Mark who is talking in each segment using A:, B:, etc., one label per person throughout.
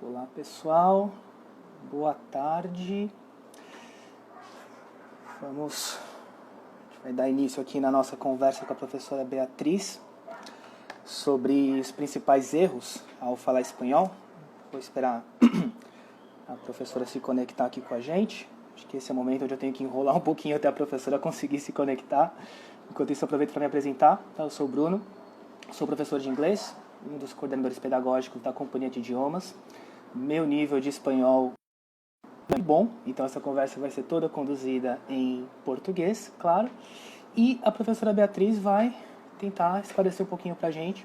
A: Olá pessoal, boa tarde. A gente vai dar início aqui na nossa conversa com a professora Beatriz sobre os principais erros ao falar espanhol. Vou esperar a professora se conectar aqui com a gente. Acho que esse é o momento onde eu tenho que enrolar um pouquinho até a professora conseguir se conectar. Enquanto isso, eu aproveito para me apresentar. Eu sou o Bruno, sou professor de inglês, um dos coordenadores pedagógicos da Companhia de Idiomas. Meu nível de espanhol é bom, então essa conversa vai ser toda conduzida em português, claro. E a professora Beatriz vai tentar esclarecer um pouquinho para a gente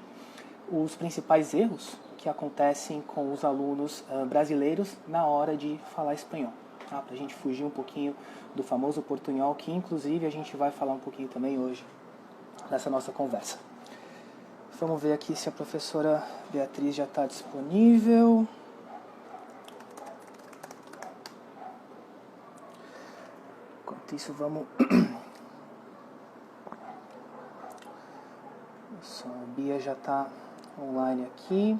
A: os principais erros que acontecem com os alunos brasileiros na hora de falar espanhol. Tá? Para a gente fugir um pouquinho do famoso portunhol, que inclusive a gente vai falar um pouquinho também hoje nessa nossa conversa. Vamos ver aqui se a professora Beatriz já está disponível. Enquanto isso, vamos... A Bia já está online aqui.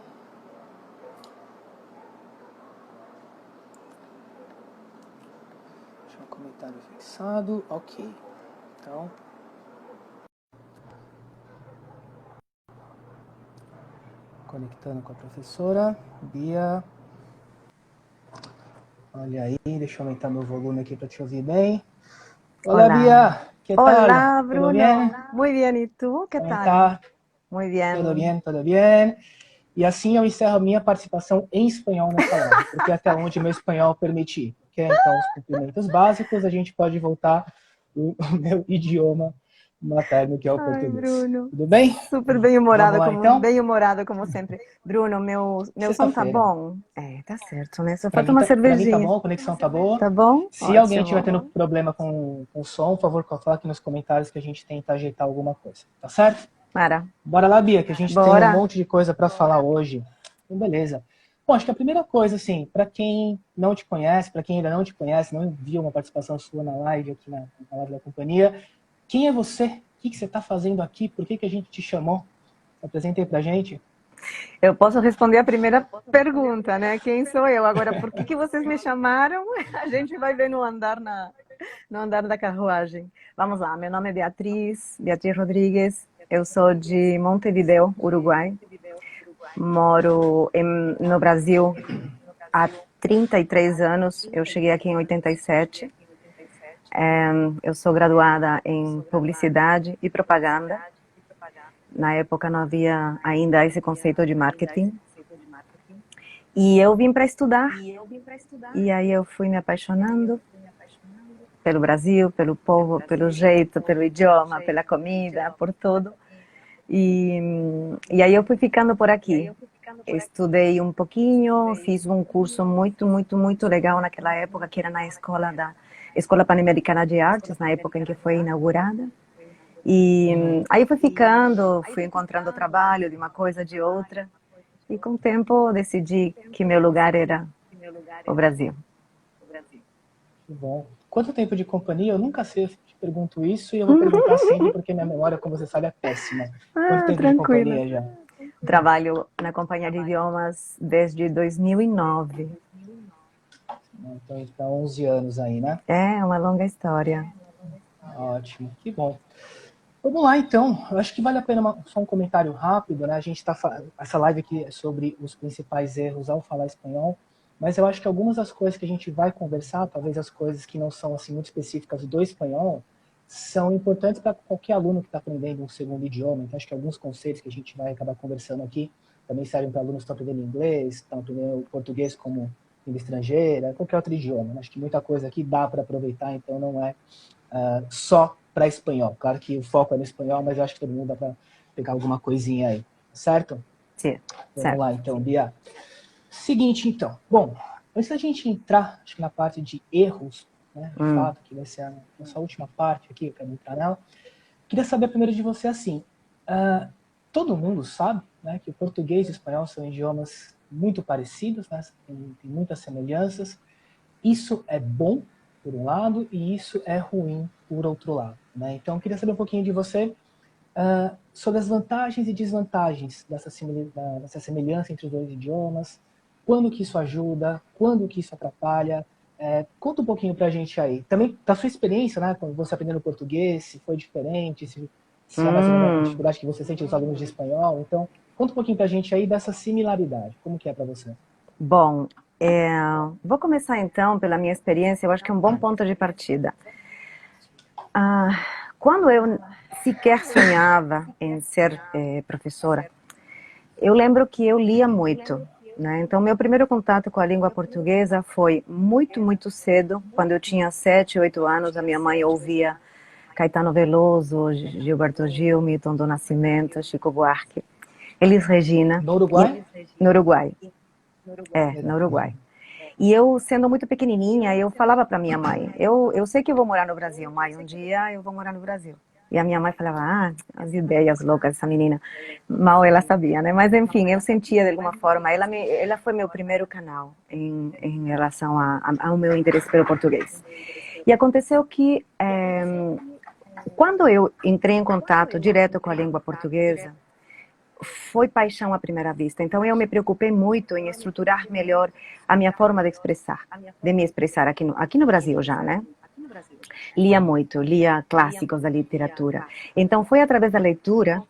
A: Deixa eu comentário fixado. Ok. Então... conectando com a professora. Bia... olha aí, deixa eu aumentar meu volume aqui para te ouvir bem. Hola,
B: Hola.
A: Bia, ¿qué tal?
B: Hola, Bruno.
A: ¿Todo bien?
B: Muy bien, ¿y tú? ¿Qué
A: Como
B: tal?
A: está?
B: Muy bien.
A: Tudo bem, tudo bem. E assim eu encerro a minha participação em espanhol nessa live, porque até onde meu espanhol permitir. Okay? Então, os cumprimentos básicos, a gente pode voltar o meu idioma materno, que é o
B: Ai,
A: português.
B: Bruno.
A: Tudo bem?
B: Super
A: Vamos lá, então?
B: bem-humorada como sempre. Bruno, meu som tá
A: Sexta-feira.
B: bom? É, tá certo, né? Só
A: Pra
B: falta
A: mim,
B: uma
A: pra mim tá
B: cervejinha.
A: bom, a conexão tá boa.
B: Tá bom?
A: Se alguém estiver tendo
B: Ótimo.
A: problema com o som, por favor, coloque aqui nos comentários que a gente tenta ajeitar alguma coisa. Tá certo?
B: Mara,
A: Bora lá, Bia, que a gente tem um
B: bora.
A: monte de coisa para falar hoje. Então, beleza. Bom, acho que a primeira coisa, assim, para quem não te conhece, para quem ainda não te conhece, não viu uma participação sua na live, aqui na live da companhia, quem é você? O que você está fazendo aqui? Por que a gente te chamou? Apresenta aí pra gente.
B: Eu posso responder a primeira pergunta, né? Quem sou eu? Agora, por que vocês me chamaram? A gente vai ver no andar da carruagem. Vamos lá, meu nome é Beatriz Rodrigues, eu sou de Montevideo, Uruguai. Moro no Brasil há 33 anos, eu cheguei aqui em 87. Eu sou graduada em Publicidade e Propaganda. Na época não havia ainda esse conceito de marketing. E eu vim para estudar, e aí eu fui me apaixonando pelo Brasil, pelo povo, pelo jeito, pelo idioma, pela comida, por tudo. E aí eu fui ficando por aqui. Estudei um pouquinho, fiz um curso muito legal naquela época, que era na Escola Pan-Americana de Artes, na época em que foi inaugurada. E aí fui ficando, fui encontrando trabalho de uma coisa, de outra. E com o tempo decidi que meu lugar era o Brasil.
A: Que bom. Quanto tempo de companhia? Eu nunca sei, eu te pergunto isso e eu vou perguntar sempre porque minha memória, como você sabe, é péssima. Quanto tempo de companhia já?
B: Trabalho na Companhia de Idiomas desde 2009.
A: Então, está 11 anos aí, né?
B: É uma longa história.
A: Ótimo, que bom. Vamos lá, então. Eu acho que vale a pena só um comentário rápido, né? A gente está essa live aqui é sobre os principais erros ao falar espanhol, mas eu acho que algumas das coisas que a gente vai conversar, talvez as coisas que não são assim muito específicas do espanhol, são importantes para qualquer aluno que está aprendendo um segundo idioma. Então, acho que alguns conceitos que a gente vai acabar conversando aqui também servem para alunos que estão aprendendo inglês, estão aprendendo português como língua estrangeira, qualquer outro idioma. Acho que muita coisa aqui dá para aproveitar, então não é só para espanhol. Claro que o foco é no espanhol, mas eu acho que todo mundo dá para pegar alguma coisinha aí, certo?
B: Sim,
A: Vamos lá, então, Bia. Seguinte, então. Bom, antes da gente entrar, acho que na parte de erros, né, de fato, que vai ser a nossa última parte aqui, para entrar nela, queria saber primeiro de você, assim, todo mundo sabe, né, que o português e o espanhol são idiomas muito parecidos, né, tem muitas semelhanças. Isso é bom, por um lado, e isso é ruim, por outro lado. Né? Então, eu queria saber um pouquinho de você sobre as vantagens e desvantagens dessa semelhança entre os dois idiomas, quando que isso ajuda, quando que isso atrapalha. Conta um pouquinho pra gente aí. Também da sua experiência, né, quando você aprendendo português, se foi diferente, se é mais ou menos a dificuldade que você sente nos alunos de espanhol. Então, conta um pouquinho pra gente aí dessa similaridade. Como que é pra você?
B: Bom, vou começar então pela minha experiência, eu acho que é um bom ponto de partida. Quando eu sequer sonhava em ser professora, eu lembro que eu lia muito, né? Então, meu primeiro contato com a língua portuguesa foi muito, muito cedo. Quando eu tinha 7, 8 anos, a minha mãe ouvia Caetano Veloso, Gilberto Gil, Milton do Nascimento, Chico Buarque, Elis Regina.
A: No Uruguai?
B: No Uruguai. No
A: Legal.
B: Uruguai. E eu, sendo muito pequenininha, eu falava para minha mãe, eu sei que eu vou morar no Brasil, mãe, um dia eu vou morar no Brasil. E a minha mãe falava, as ideias loucas dessa menina. Mal ela sabia, né? Mas, enfim, eu sentia de alguma forma. Ela foi meu primeiro canal em relação ao meu interesse pelo português. E aconteceu que, quando eu entrei em contato direto com a língua portuguesa, foi paixão à primeira vista. Então, eu me preocupei muito em estruturar melhor a minha forma de me expressar aqui no Brasil já, né? Lia muito, lia clássicos da literatura. Então, foi através da leitura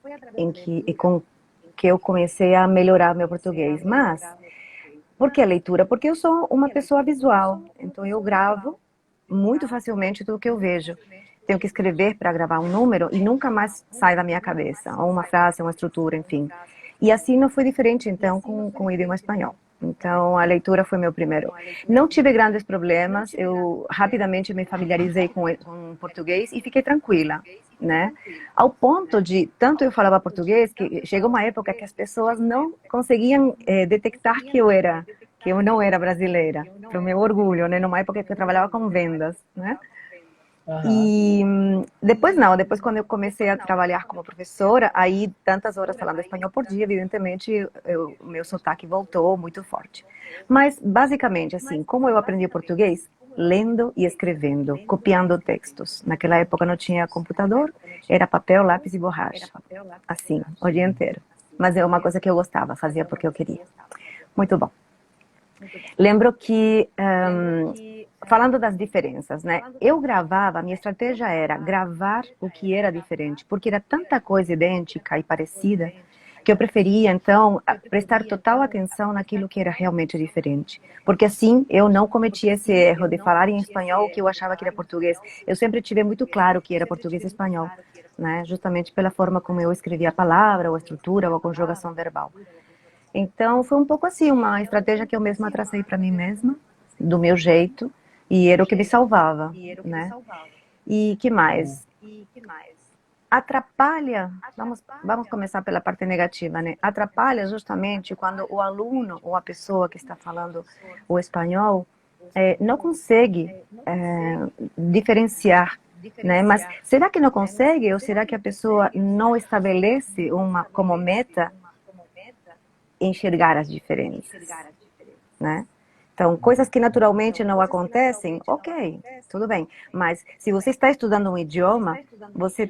B: que eu comecei a melhorar meu português. Mas, por que a leitura? Porque eu sou uma pessoa visual. Então, eu gravo muito facilmente tudo que eu vejo. Tenho que escrever para gravar um número e nunca mais sai da minha cabeça. Ou uma frase, uma estrutura, enfim. E assim não foi diferente, então, com o idioma espanhol. Então, a leitura foi meu primeiro. Não tive grandes problemas, eu rapidamente me familiarizei com o português e fiquei tranquila, né? Ao ponto de, tanto eu falava português, que chegou uma época que as pessoas não conseguiam detectar que eu não era brasileira, para o meu orgulho, né? Numa época que eu trabalhava com vendas, né? E depois quando eu comecei a trabalhar como professora, aí tantas horas falando espanhol por dia, evidentemente o meu sotaque voltou muito forte. Mas basicamente assim, como eu aprendi português? Lendo e escrevendo, copiando textos. Naquela época não tinha computador, era papel, lápis e borracha. Assim, o dia inteiro. Mas é uma coisa que eu gostava, fazia porque eu queria. Muito bom. Lembro que, falando das diferenças, né? Eu gravava, a minha estratégia era gravar o que era diferente, porque era tanta coisa idêntica e parecida, que eu preferia, então, prestar total atenção naquilo que era realmente diferente. Porque assim, eu não cometia esse erro de falar em espanhol o que eu achava que era português. Eu sempre tive muito claro que era português e espanhol, né? Justamente pela forma como eu escrevia a palavra, ou a estrutura, ou a conjugação verbal. Então, foi um pouco assim, uma estratégia que eu mesma tracei para mim mesma, do meu jeito, e era o que me salvava, né? E que mais? Atrapalha, vamos começar pela parte negativa, né? Atrapalha justamente quando o aluno ou a pessoa que está falando o espanhol não consegue diferenciar, né? Mas será que não consegue ou será que a pessoa não estabelece como meta enxergar as diferenças, né? Então, coisas que naturalmente não acontecem, ok, tudo bem. Mas se você está estudando um idioma, você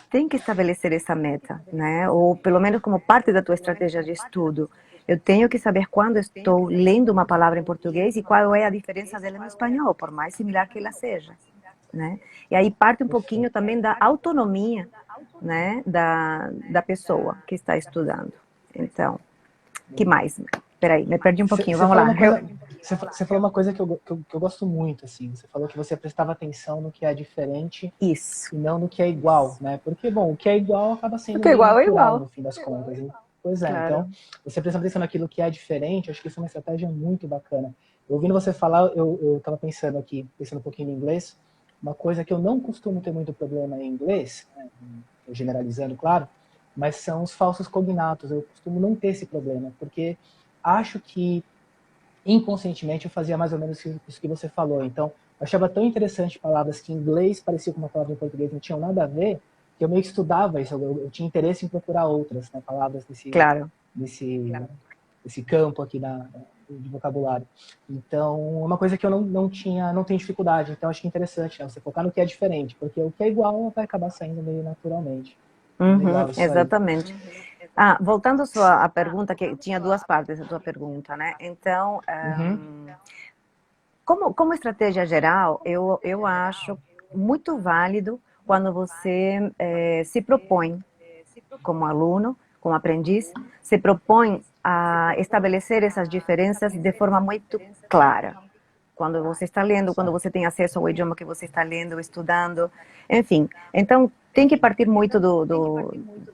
B: tem que estabelecer essa meta, né? Ou pelo menos como parte da tua estratégia de estudo. Eu tenho que saber quando estou lendo uma palavra em português e qual é a diferença dela no espanhol, por mais similar que ela seja, né? E aí parte um pouquinho também da autonomia, né, da pessoa que está estudando. Então, que mais? Peraí, me perdi um pouquinho, vamos lá.
A: Você falou uma coisa que eu gosto muito, assim. Você falou que você prestava atenção no que é diferente
B: Isso.
A: E não no que é igual, né? Porque, bom, o que é igual acaba sendo
B: Porque igual é
A: natural,
B: igual.
A: no fim das contas. Hein? Pois é,
B: Claro.
A: Então, você prestando atenção naquilo que é diferente, acho que isso é uma estratégia muito bacana. Ouvindo você falar, eu estava pensando aqui, pensando um pouquinho em inglês, uma coisa que eu não costumo ter muito problema em inglês, né? Generalizando, claro, mas são os falsos cognatos. Eu costumo não ter esse problema, porque acho que inconscientemente eu fazia mais ou menos isso que você falou. Então, eu achava tão interessante palavras que em inglês pareciam com uma palavra em português, não tinham nada a ver, que eu meio que estudava isso, eu tinha interesse em procurar outras, né, palavras desse campo aqui de vocabulário. Então, é uma coisa que eu não tenho dificuldade. Então, acho que é interessante, né, você focar no que é diferente, porque o que é igual vai acabar saindo meio naturalmente.
B: Uhum, exatamente. Voltando à pergunta, que tinha duas partes a tua pergunta, né? Então, como estratégia geral, eu acho muito válido quando você se propõe, como aluno, como aprendiz, se propõe a estabelecer essas diferenças de forma muito clara. Quando você está lendo, quando você tem acesso ao idioma que você está lendo, estudando, enfim. Então, tem que partir muito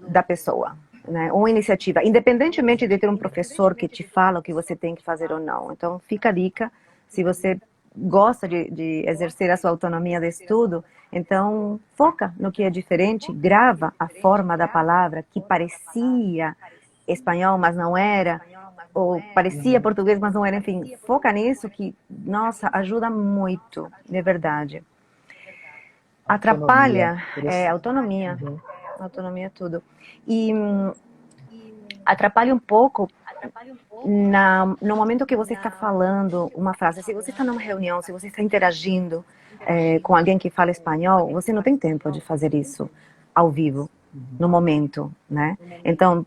B: da pessoa, né? Uma iniciativa, independentemente de ter um professor que te fala o que você tem que fazer ou não. Então, fica a dica, se você gosta de exercer a sua autonomia de estudo, então foca no que é diferente, grava a forma da palavra que parecia espanhol, mas não era, ou parecia português, mas não era, enfim, foca nisso que, nossa, ajuda muito, de verdade. Atrapalha autonomia, autonomia é tudo. E atrapalha um pouco no momento que você está falando uma frase. Se você está numa reunião, se você está interagindo com alguém que fala espanhol, você não tem tempo de fazer isso ao vivo, no momento, né? Então,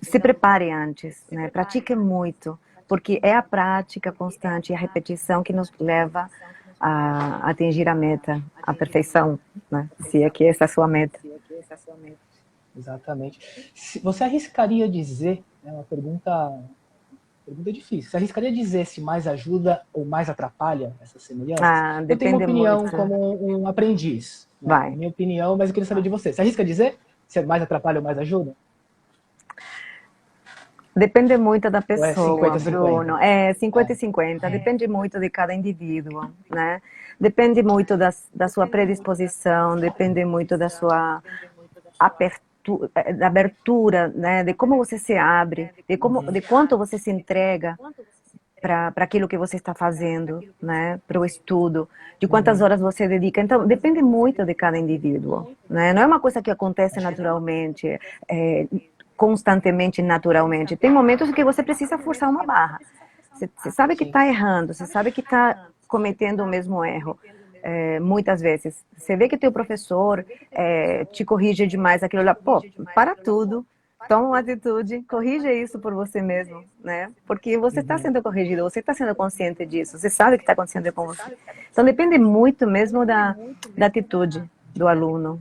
B: se prepare antes, né? Pratique muito, porque é a prática constante e a repetição que nos leva a atingir a meta, a perfeição, né? Se é que essa é a sua meta.
A: Exatamente. Você arriscaria dizer, é uma pergunta difícil, você arriscaria dizer se mais ajuda ou mais atrapalha essas semelhanças? Eu tenho uma opinião muito. Como um aprendiz, né? Minha opinião, mas eu queria saber de você. Você arrisca dizer se mais atrapalha ou mais ajuda?
B: Depende muito da pessoa,
A: é 50,
B: Bruno. 50 e 50. Depende muito de cada indivíduo, né? Depende muito da sua predisposição, depende muito da sua abertura, né? De como você se abre, de quanto você se entrega para aquilo que você está fazendo, né? Para o estudo, de quantas horas você dedica. Então, depende muito de cada indivíduo, né? Não é uma coisa que acontece naturalmente, constantemente, naturalmente. Tem momentos que você precisa forçar uma barra. Você sabe que está errando, você sabe que está cometendo o mesmo erro. Muitas vezes. Você vê que teu professor te corrige demais aquilo lá. Pô, para tudo, toma uma atitude, corrija isso por você mesmo, né? Porque você está sendo corrigido, você está sendo consciente disso, você sabe o que está acontecendo com você. Então depende muito mesmo da atitude do aluno.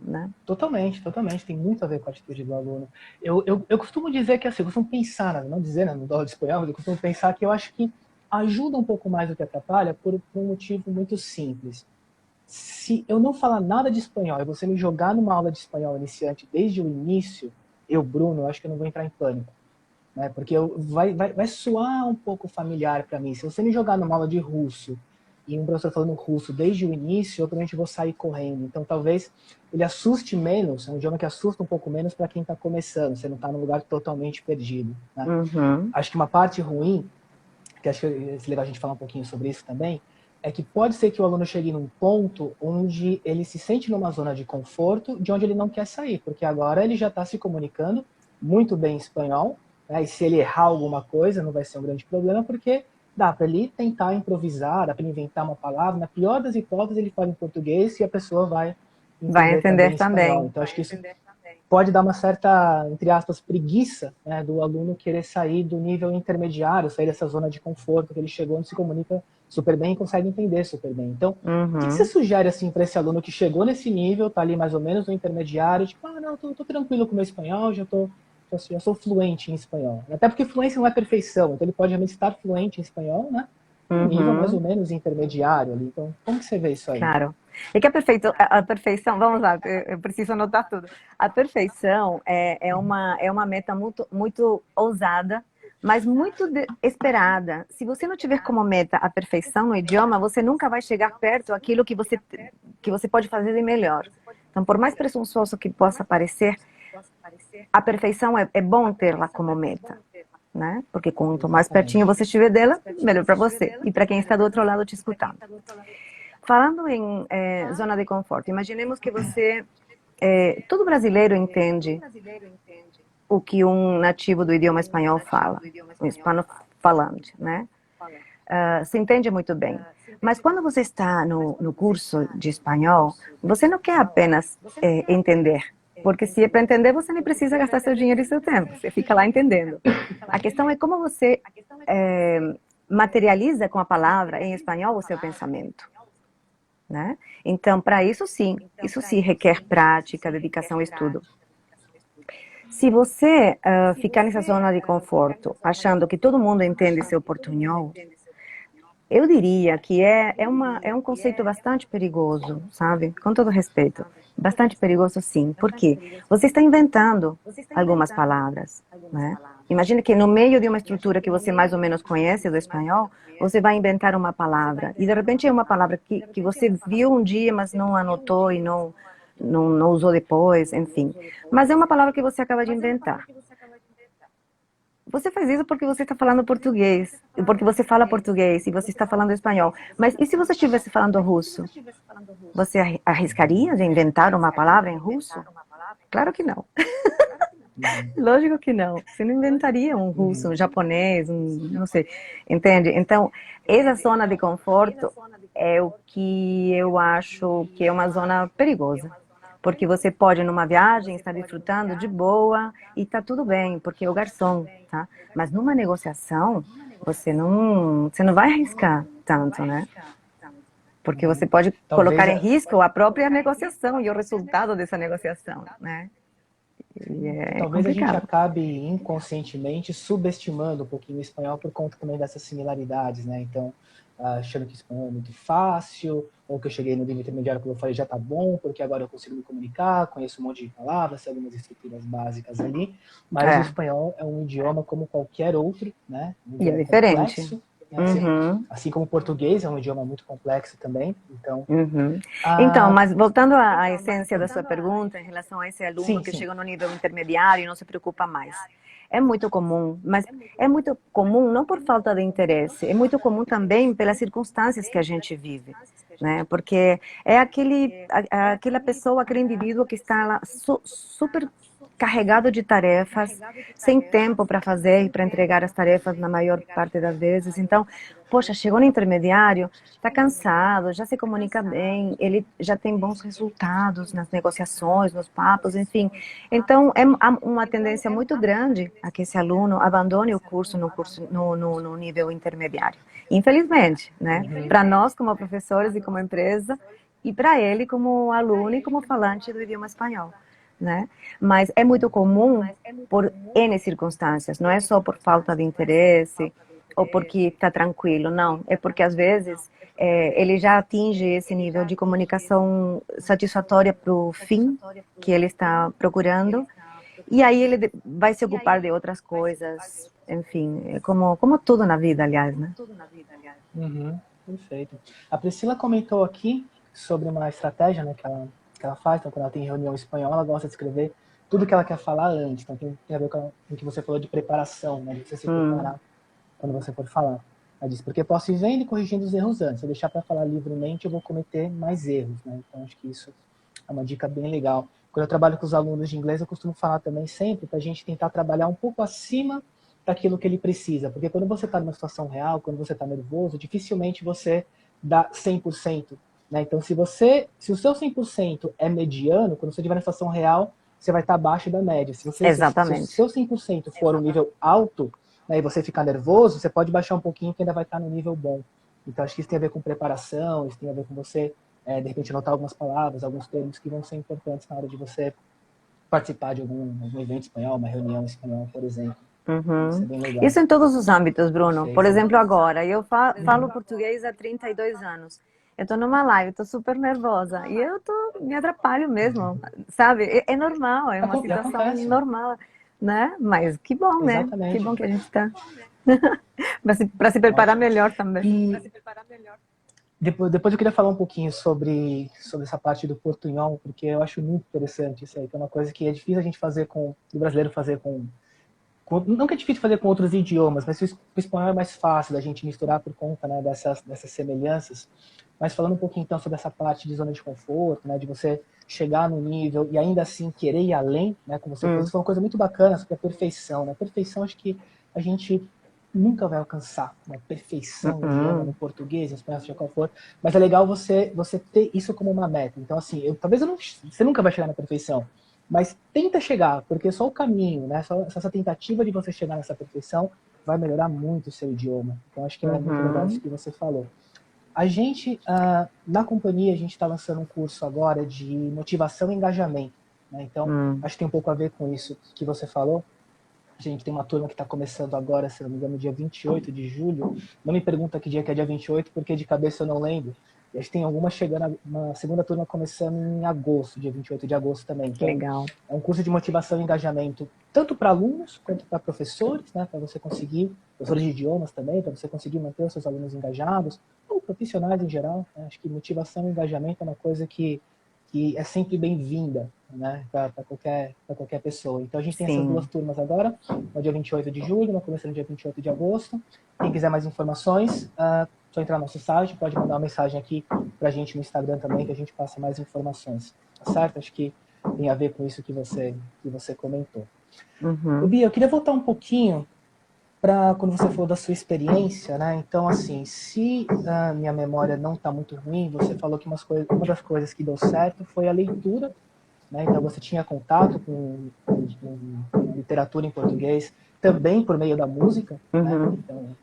B: Né?
A: Totalmente. Tem muito a ver com a atitude do aluno. Eu costumo dizer que assim, eu costumo pensar, não dizer, né, no aula de espanhol, mas eu costumo pensar que eu acho que ajuda um pouco mais do que atrapalha por um motivo muito simples. Se eu não falar nada de espanhol e você me jogar numa aula de espanhol iniciante desde o início, eu, Bruno, acho que eu não vou entrar em pânico. Né? Porque vai soar um pouco familiar para mim. Se você me jogar numa aula de russo e um professor falando russo desde o início, eu provavelmente vou sair correndo. Então, talvez ele assuste menos, é um idioma que assusta um pouco menos para quem está começando, você não está num lugar totalmente perdido. Né? Acho que uma parte ruim, que acho que é legal a gente falar um pouquinho sobre isso também, é que pode ser que o aluno chegue num ponto onde ele se sente numa zona de conforto, de onde ele não quer sair, porque agora ele já está se comunicando muito bem em espanhol, né? E se ele errar alguma coisa, não vai ser um grande problema, porque dá para ele tentar improvisar, dá para ele inventar uma palavra. Na pior das hipóteses, ele fala em português e a pessoa vai
B: entender também.
A: Então, acho que isso pode dar uma certa, entre aspas, preguiça, né, do aluno querer sair do nível intermediário, sair dessa zona de conforto que ele chegou, onde se comunica super bem e consegue entender super bem. Então, o que você sugere assim para esse aluno que chegou nesse nível, tá ali mais ou menos no intermediário, tipo, não, tô tranquilo com o meu espanhol, já sou fluente em espanhol. Até porque fluência não é perfeição, então ele pode realmente estar fluente em espanhol, né? Um nível mais ou menos intermediário ali. Então, como que você vê isso aí?
B: Claro. É que a perfeição, vamos lá, eu preciso anotar tudo. A perfeição é uma meta muito, muito ousada, mas muito esperada. Se você não tiver como meta a perfeição no idioma, você nunca vai chegar perto daquilo que você pode fazer de melhor. Então, por mais presunçoso que possa parecer, a perfeição é bom ter-la como meta. Né? Porque quanto mais pertinho você estiver dela, melhor para você e para quem está do outro lado te escutando. Falando em zona de conforto, imaginemos que você, todo brasileiro entende o que um nativo do idioma espanhol fala, um hispano-falante, né? Se entende muito bem. Mas quando você está no curso de espanhol, você não quer apenas entender Porque se é para entender, você nem precisa gastar seu dinheiro e seu tempo. Você fica lá entendendo. A questão é como você materializa com a palavra em espanhol o seu pensamento, né? Então, para isso sim requer prática, dedicação e estudo. Se você ficar nessa zona de conforto, achando que todo mundo entende seu portunhol, eu diria que é um conceito bastante perigoso, sabe? Com todo respeito. Bastante perigoso, sim. Por quê? Você está inventando algumas palavras, né? Imagina que no meio de uma estrutura que você mais ou menos conhece do espanhol, você vai inventar uma palavra. E de repente é uma palavra que você viu um dia, mas não anotou e não usou depois, enfim. Mas é uma palavra que você acaba de inventar. Você faz isso porque você está falando português, porque você fala português e você está falando espanhol. Mas e se você estivesse falando russo? Você arriscaria de inventar uma palavra em russo? Claro que não. Lógico que não. Você não inventaria um russo, um japonês, não sei. Entende? Então, essa zona de conforto é o que eu acho que é uma zona perigosa. Porque você pode, numa viagem, estar desfrutando de boa e tá tudo bem, porque é o garçom, tá? Mas numa negociação, você não vai arriscar tanto, né? Porque você pode colocar em risco a própria negociação e o resultado dessa negociação, né? E é
A: Talvez a gente
B: complicado.
A: acabe inconscientemente subestimando um pouquinho o espanhol por conta também dessas similaridades, né? Então, achando que o espanhol é muito fácil, ou que eu cheguei no nível intermediário, como eu falei, já tá bom, porque agora eu consigo me comunicar, conheço um monte de palavras, sei algumas estruturas básicas ali, mas o espanhol é um idioma como qualquer outro, né? Um
B: E é
A: idioma
B: diferente.
A: complexo, né? Assim como o português é um idioma muito complexo também, então...
B: Então, mas voltando à essência da sua pergunta, em relação a esse aluno que
A: sim.
B: chegou no nível intermediário e não se preocupa mais. É muito comum, mas é muito comum não por falta de interesse, é muito comum também pelas circunstâncias que a gente vive, né? Porque é aquela pessoa, aquele indivíduo que está lá super carregado de tarefas, sem tempo para fazer e para entregar as tarefas na maior parte das vezes. Então, poxa, chegou no intermediário, está cansado, já se comunica bem, ele já tem bons resultados nas negociações, nos papos, enfim. Então, há uma tendência muito grande a que esse aluno abandone o curso no nível intermediário. Infelizmente, né? Para nós, como professores e como empresa, e para ele como aluno e como falante do idioma espanhol. Né? Mas é muito comum por N circunstâncias, não é só por falta de interesse ou porque está tranquilo, não. É porque às vezes ele já atinge esse nível de comunicação satisfatória para o fim que ele está procurando e aí ele vai se ocupar de outras coisas, enfim, como tudo na vida, aliás, né?
A: Perfeito. A Priscila comentou aqui sobre uma estratégia, né, que ela faz, então, quando ela tem reunião espanhola, ela gosta de escrever tudo que ela quer falar antes. Então, tem a ver com o que você falou de preparação, né, de você se preparar quando você for falar. Ela diz, porque posso ir vendo e corrigindo os erros antes. Se eu deixar para falar livremente, eu vou cometer mais erros, né? Então, acho que isso é uma dica bem legal. Quando eu trabalho com os alunos de inglês, eu costumo falar também sempre para a gente tentar trabalhar um pouco acima daquilo que ele precisa. Porque quando você está numa situação real, quando você está nervoso, dificilmente você dá 100%. Né? Então, se o seu 100% é mediano, quando você estiver na situação real, você vai estar abaixo da média. Se o seu 100% for um nível alto, né, e você ficar nervoso, você pode baixar um pouquinho que ainda vai estar no nível bom. Então, acho que isso tem a ver com preparação, isso tem a ver com você, de repente, anotar algumas palavras, alguns termos que vão ser importantes na hora de você participar de algum evento espanhol, uma reunião espanhola, por exemplo. Isso é bem legal.
B: Isso em todos os âmbitos, Bruno. Por exemplo, agora, eu falo português há 32 anos. Eu estou numa live, estou super nervosa e me atrapalho mesmo, sabe? É normal, é uma situação normal, né? Mas que bom, né?
A: Exatamente.
B: Que bom que a gente está para se preparar melhor também.
A: Depois eu queria falar um pouquinho sobre essa parte do portunhol, porque eu acho muito interessante isso aí, que é uma coisa que é difícil a gente fazer do brasileiro fazer não que é difícil fazer com outros idiomas, mas o espanhol é mais fácil da gente misturar por conta, né, dessas semelhanças. Mas falando um pouquinho então sobre essa parte de zona de conforto, né, de você chegar no nível e ainda assim querer ir além, né, como você falou, isso foi uma coisa muito bacana sobre a perfeição, né? A perfeição acho que a gente nunca vai alcançar uma perfeição no idioma, no português, no espanhol, seja qual for, mas é legal você ter isso como uma meta. Então assim, talvez você nunca vai chegar na perfeição, Mas tenta chegar, porque só o caminho, né? Só essa tentativa de você chegar nessa perfeição vai melhorar muito o seu idioma. Então, acho que é muito legal isso que você falou. A gente, na companhia, a gente está lançando um curso agora de motivação e engajamento. Né? Então, acho que tem um pouco a ver com isso que você falou. A gente tem uma turma que está começando agora, se não me engano, dia 28 de julho. Não me pergunta que dia que é dia 28, porque de cabeça eu não lembro. E a gente tem alguma chegando, uma segunda turma começando em agosto, dia 28 de agosto também.
B: Que
A: Então,
B: legal.
A: é um curso de motivação e engajamento, tanto para alunos quanto para professores, né? Para você conseguir, professores de idiomas também, para você conseguir manter os seus alunos engajados, ou profissionais em geral. Né? Acho que motivação e engajamento é uma coisa que é sempre bem-vinda, né, para qualquer pessoa. Então a gente tem essas duas turmas agora, no dia 28 de julho, uma começando no dia 28 de agosto. Quem quiser mais informações, só entrar no nosso site, pode mandar uma mensagem aqui para a gente no Instagram também, que a gente passa mais informações. Tá certo? Acho que tem a ver com isso que você comentou. Bia, eu queria voltar um pouquinho para quando você falou da sua experiência, né? Então, assim, se a minha memória não está muito ruim, você falou que uma das coisas que deu certo foi a leitura, né? Então, você tinha contato com literatura em português também por meio da música, né? Então,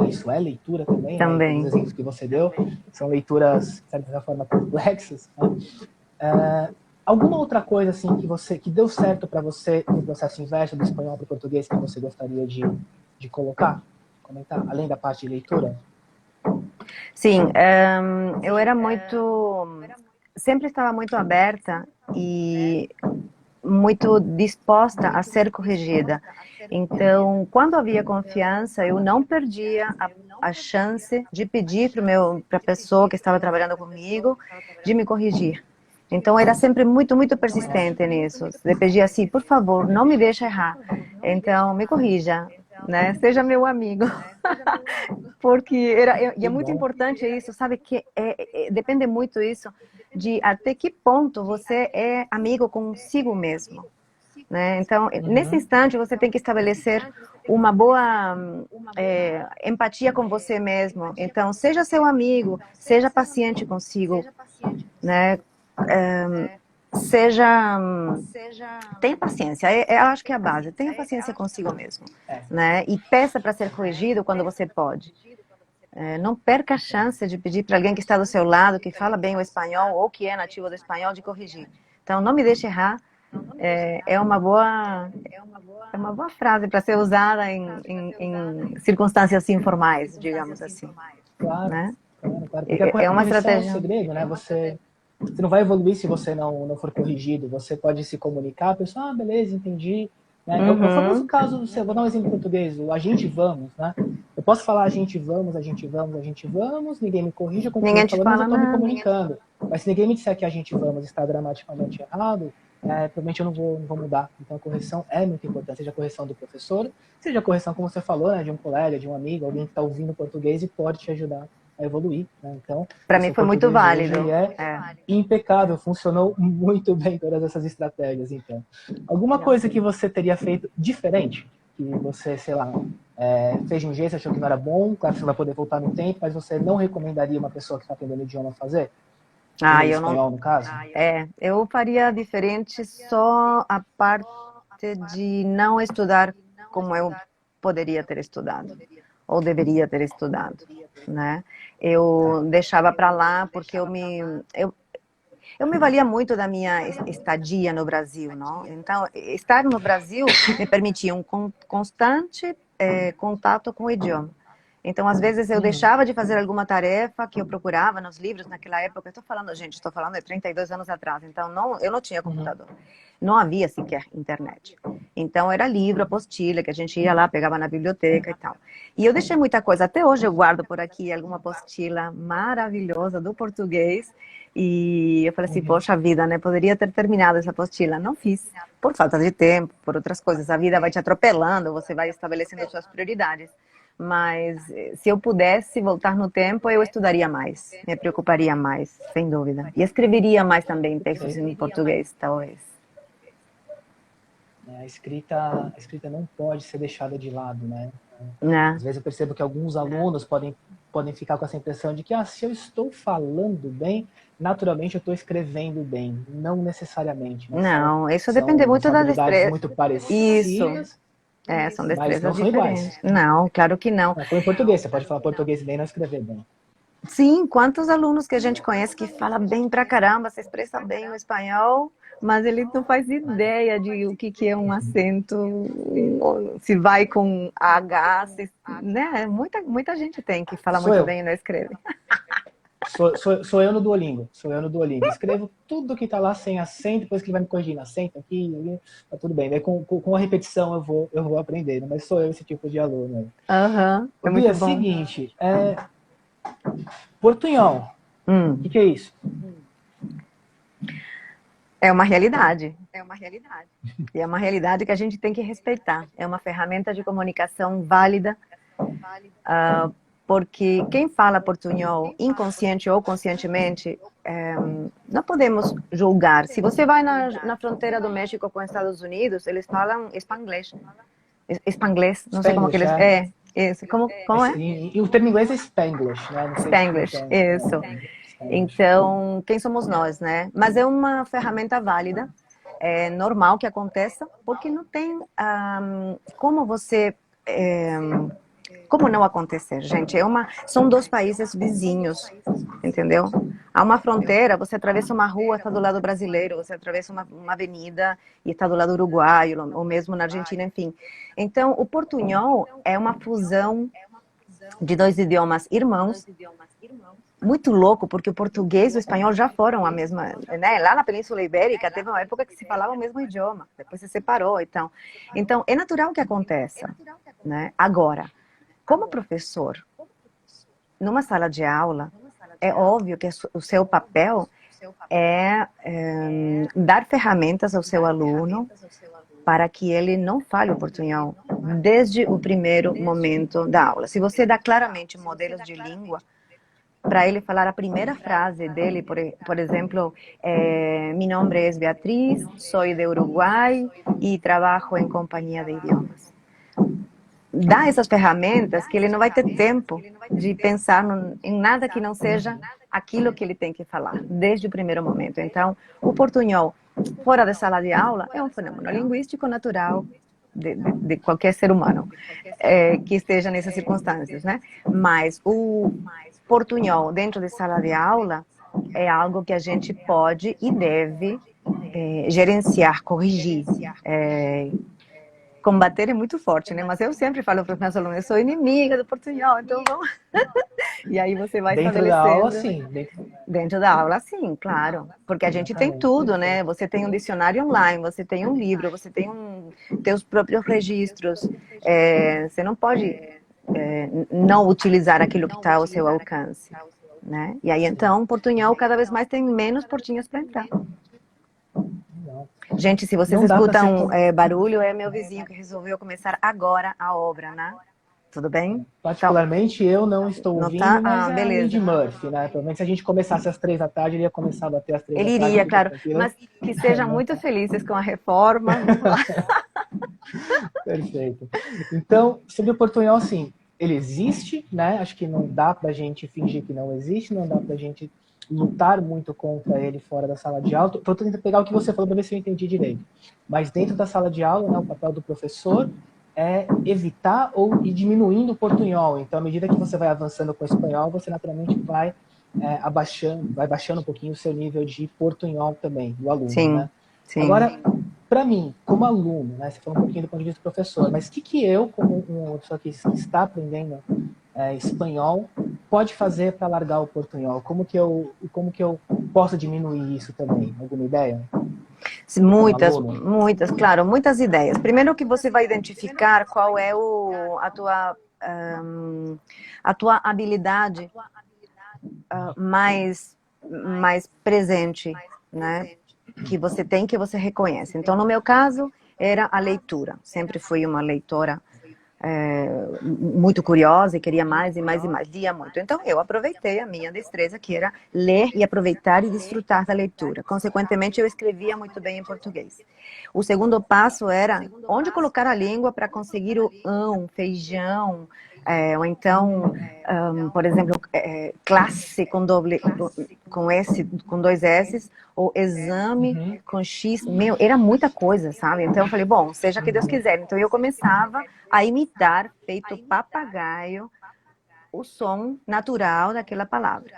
A: isso é leitura também, né? Então, os exemplos que você deu são leituras, de certa forma, complexas, né? Alguma outra coisa assim que deu certo para você no processo inverso do espanhol para o português que você gostaria de colocar, comentar, além da parte de leitura?
B: Sim, eu era sempre estava muito aberta e muito disposta a ser corrigida. Então, quando havia confiança, eu não perdia a chance de pedir para a pessoa que estava trabalhando comigo de me corrigir. Então, era sempre muito, muito persistente nisso. Eu pedia assim, por favor, não me deixe errar. Então, me corrija, né? Seja meu amigo. Porque e é muito importante isso, sabe? Que depende muito isso de até que ponto você é amigo consigo mesmo. Né? Então, nesse instante, você tem que estabelecer uma boa empatia com você mesmo. Então, seja seu amigo, seja paciente consigo, né? Tenha paciência, eu acho que é a base, tenha paciência consigo mesmo, né? E peça para ser corrigido quando você pode. Não perca a chance de pedir para alguém que está do seu lado, que fala bem o espanhol ou que é nativo do espanhol, de corrigir. Então, não me deixe errar. É uma boa frase para ser usada em circunstâncias informais, digamos assim.
A: Claro,
B: Né?
A: claro. Porque
B: É
A: a
B: uma
A: correção é o
B: estratégia.
A: segredo, né? Você não vai evoluir se você não for corrigido. Você pode se comunicar, a pessoa, beleza, entendi. Né? É o famoso caso, vou dar um exemplo em português, o a gente vamos, né? Eu posso falar a gente vamos, a gente vamos, a gente vamos, ninguém me corrige, eu continuo
B: Ninguém te
A: falando, mas eu
B: fala
A: estou me
B: nada.
A: comunicando. Mas se ninguém me disser que a gente vamos está gramaticalmente errado, provavelmente eu não vou mudar. Então a correção é muito importante, seja a correção do professor, seja a correção, como você falou, né, de um colega, de um amigo, alguém que está ouvindo português e pode te ajudar a evoluir. Né? Então,
B: Para
A: o
B: mim
A: seu
B: foi muito
A: português hoje
B: válido.
A: é impecável, funcionou muito bem todas essas estratégias. Então, alguma coisa que você teria feito diferente? Que você, sei lá, fez de um jeito, achou que não era bom, claro que você não vai poder voltar no tempo, mas você não recomendaria uma pessoa que está aprendendo o idioma fazer? O
B: Eu não.
A: espanhol, no caso?
B: Eu faria diferente só a parte de não estudar como eu poderia ter estudado ou deveria ter estudado, né? Eu deixava para lá porque eu me valia muito da minha estadia no Brasil, não? Então, estar no Brasil me permitia um constante contato com o idioma. Então, às vezes, eu deixava de fazer alguma tarefa que eu procurava nos livros naquela época. Estou falando de 32 anos atrás, então eu não tinha computador. Não havia sequer internet. Então, era livro, apostila, que a gente ia lá, pegava na biblioteca e tal. E eu deixei muita coisa. Até hoje eu guardo por aqui alguma apostila maravilhosa do português. E eu falei assim, poxa vida, né? Poderia ter terminado essa apostila. Não fiz, por falta de tempo, por outras coisas. A vida vai te atropelando, você vai estabelecendo suas prioridades. Mas se eu pudesse voltar no tempo, eu estudaria mais, me preocuparia mais, sem dúvida. E escreveria mais também textos em português, talvez.
A: A escrita não pode ser deixada de lado, né?
B: Né?
A: Às vezes eu percebo que alguns alunos podem podem ficar com essa impressão de que se eu estou falando bem, naturalmente eu estou escrevendo bem. Não necessariamente. Né?
B: Não, isso depende muito
A: são
B: da
A: habilidades
B: destreza.
A: muito
B: Isso.
A: parecidas,
B: São
A: mas não
B: destrezas
A: são iguais.
B: diferentes. Não, claro que não.
A: Mas como em português, você pode falar português bem e não escrever bem.
B: Sim, quantos alunos que a gente conhece que fala bem pra caramba, se expressa bem o espanhol, mas ele não faz ideia de o que é um acento, se vai com H, né? Muita gente tem que fala
A: Sou
B: muito
A: eu.
B: bem e não escreve.
A: Sou eu no Duolingo. Sou eu no Duolingo. Escrevo tudo que tá lá sem acento, depois que ele vai me corrigindo. Acento aqui, ali, tá tudo bem. Daí com a repetição eu vou aprendendo, mas sou eu esse tipo de aluno.
B: Aham, é
A: Bia,
B: muito bom.
A: seguinte, portunhol. O que é isso?
B: É uma realidade. E é uma realidade que a gente tem que respeitar. É uma ferramenta de comunicação válida, porque quem fala portunhol, inconsciente ou conscientemente, não podemos julgar. Se você vai na fronteira do México com os Estados Unidos, eles falam espanglês. Espanglês, não sei como que eles... Isso. Como é?
A: E o termo inglês é Spanglish, né? Não sei
B: Spanglish,
A: se
B: isso. Então, quem somos nós, né? Mas é uma ferramenta válida, é normal que aconteça, porque não tem como você... como não acontecer, gente? São dois países vizinhos, entendeu? Há uma fronteira, você atravessa uma rua, está do lado brasileiro, você atravessa uma avenida e está do lado uruguaio, ou mesmo na Argentina, enfim. Então, o portunhol é uma fusão de dois idiomas irmãos, muito louco, porque o português e o espanhol já foram a mesma, né? Lá na Península Ibérica teve uma época que se falava o mesmo idioma, depois se separou, então é natural que aconteça, né? Agora, como professor, numa sala de aula, é óbvio que o seu papel é dar ferramentas ao seu aluno para que ele não fale o portunhol desde o primeiro momento da aula. Se você dá claramente modelos de língua, para ele falar a primeira frase dele, por exemplo, mi nombre es Beatriz, soy de Uruguai e trabalho em companhia de idiomas. Dá essas ferramentas que ele não vai ter tempo de pensar em nada que não seja aquilo que ele tem que falar, desde o primeiro momento. Então, o portunhol, fora da sala de aula, é um fenômeno linguístico natural de qualquer ser humano que esteja nessas circunstâncias, né? Mas o portunhol dentro de sala de aula é algo que a gente pode e deve gerenciar, corrigir, combater é muito forte, né? Mas eu sempre falo para os meus alunos, eu sou inimiga do portunhol, então vamos... E aí você vai
A: dentro
B: estabelecendo...
A: da aula, sim.
B: Dentro da aula, sim, claro. Porque a gente tem tudo, né? Você tem um dicionário online, você tem um livro, você tem teus próprios registros. Você não pode não utilizar aquilo que está ao seu alcance, né? E aí, então, o portunhol cada vez mais tem menos portinhas para entrar. Gente, se vocês escutam barulho, é meu vizinho que resolveu começar agora a obra, né? Tudo bem?
A: Particularmente eu não estou ouvindo, mas é a Lady
B: beleza.
A: Murphy, né? Provavelmente se a gente começasse às 3 da tarde, ele ia começar a bater às 3 da tarde.
B: Ele iria, claro, mas que sejam muito felizes com a reforma.
A: Perfeito. Então, sobre o portunhol, assim, ele existe, né? Acho que não dá pra gente fingir que não existe, não dá pra gente lutar muito contra ele fora da sala de aula. Tô tentando pegar o que você falou para ver se eu entendi direito. Mas dentro da sala de aula, né, o papel do professor é evitar ou ir diminuindo o portunhol. Então, à medida que você vai avançando com o espanhol, você naturalmente vai baixando um pouquinho o seu nível de portunhol também, do aluno.
B: Sim,
A: né?
B: sim.
A: Agora, para mim, como aluno, né, você falou um pouquinho do ponto de vista do professor, mas o que eu, como uma pessoa que está aprendendo espanhol, pode fazer para largar o portunhol? Como que eu posso diminuir isso também? Alguma ideia?
B: Muitas, claro, muitas ideias. Primeiro que você vai identificar qual é a tua habilidade mais presente, né? Que você tem, que você reconhece. Então, no meu caso, era a leitura. Sempre fui uma leitora muito curiosa e queria mais e mais e mais, lia muito. Então eu aproveitei a minha destreza, que era ler e aproveitar e desfrutar da leitura. Consequentemente, eu escrevia muito bem em português. O segundo passo era onde colocar a língua para conseguir o feijão, Ou então, por exemplo, classe com S, com dois S, ou exame com X. Meu, era muita coisa, sabe? Então eu falei, bom, seja que Deus quiser. Então eu começava a imitar, feito papagaio, o som natural daquela palavra,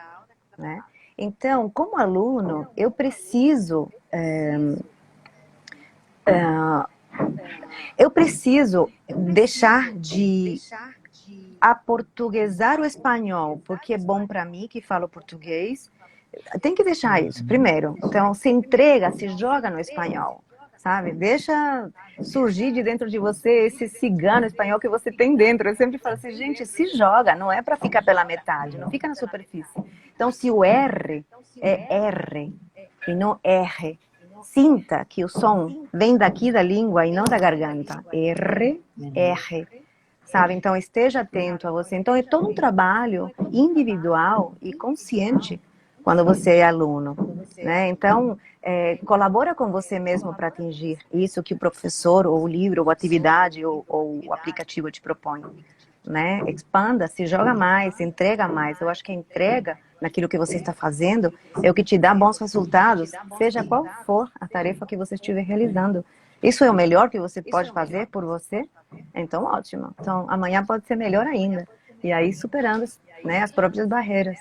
B: né? Então, como aluno, eu preciso deixar de aportuguesar o espanhol, porque é bom para mim que falo português. Tem que deixar isso primeiro. Então, se entrega, se joga no espanhol, sabe? Deixa surgir de dentro de você esse cigano espanhol que você tem dentro. Eu sempre falo assim, gente, se joga, não é para ficar pela metade, não fica na superfície. Então, se o R é R e não R, sinta que o som vem daqui da língua e não da garganta. R, R. Sabe? Então, esteja atento a você. Então, é todo um trabalho individual e consciente quando você é aluno, né? Então, colabora com você mesmo para atingir isso que o professor, ou o livro, ou a atividade, ou o aplicativo te propõe, né? Expanda, se joga mais, se entrega mais. Eu acho que a entrega naquilo que você está fazendo é o que te dá bons resultados, seja qual for a tarefa que você estiver realizando. Isso é o melhor que você pode fazer por você? Então, ótimo. Então, amanhã pode ser melhor ainda. E aí, superando, né, as próprias barreiras.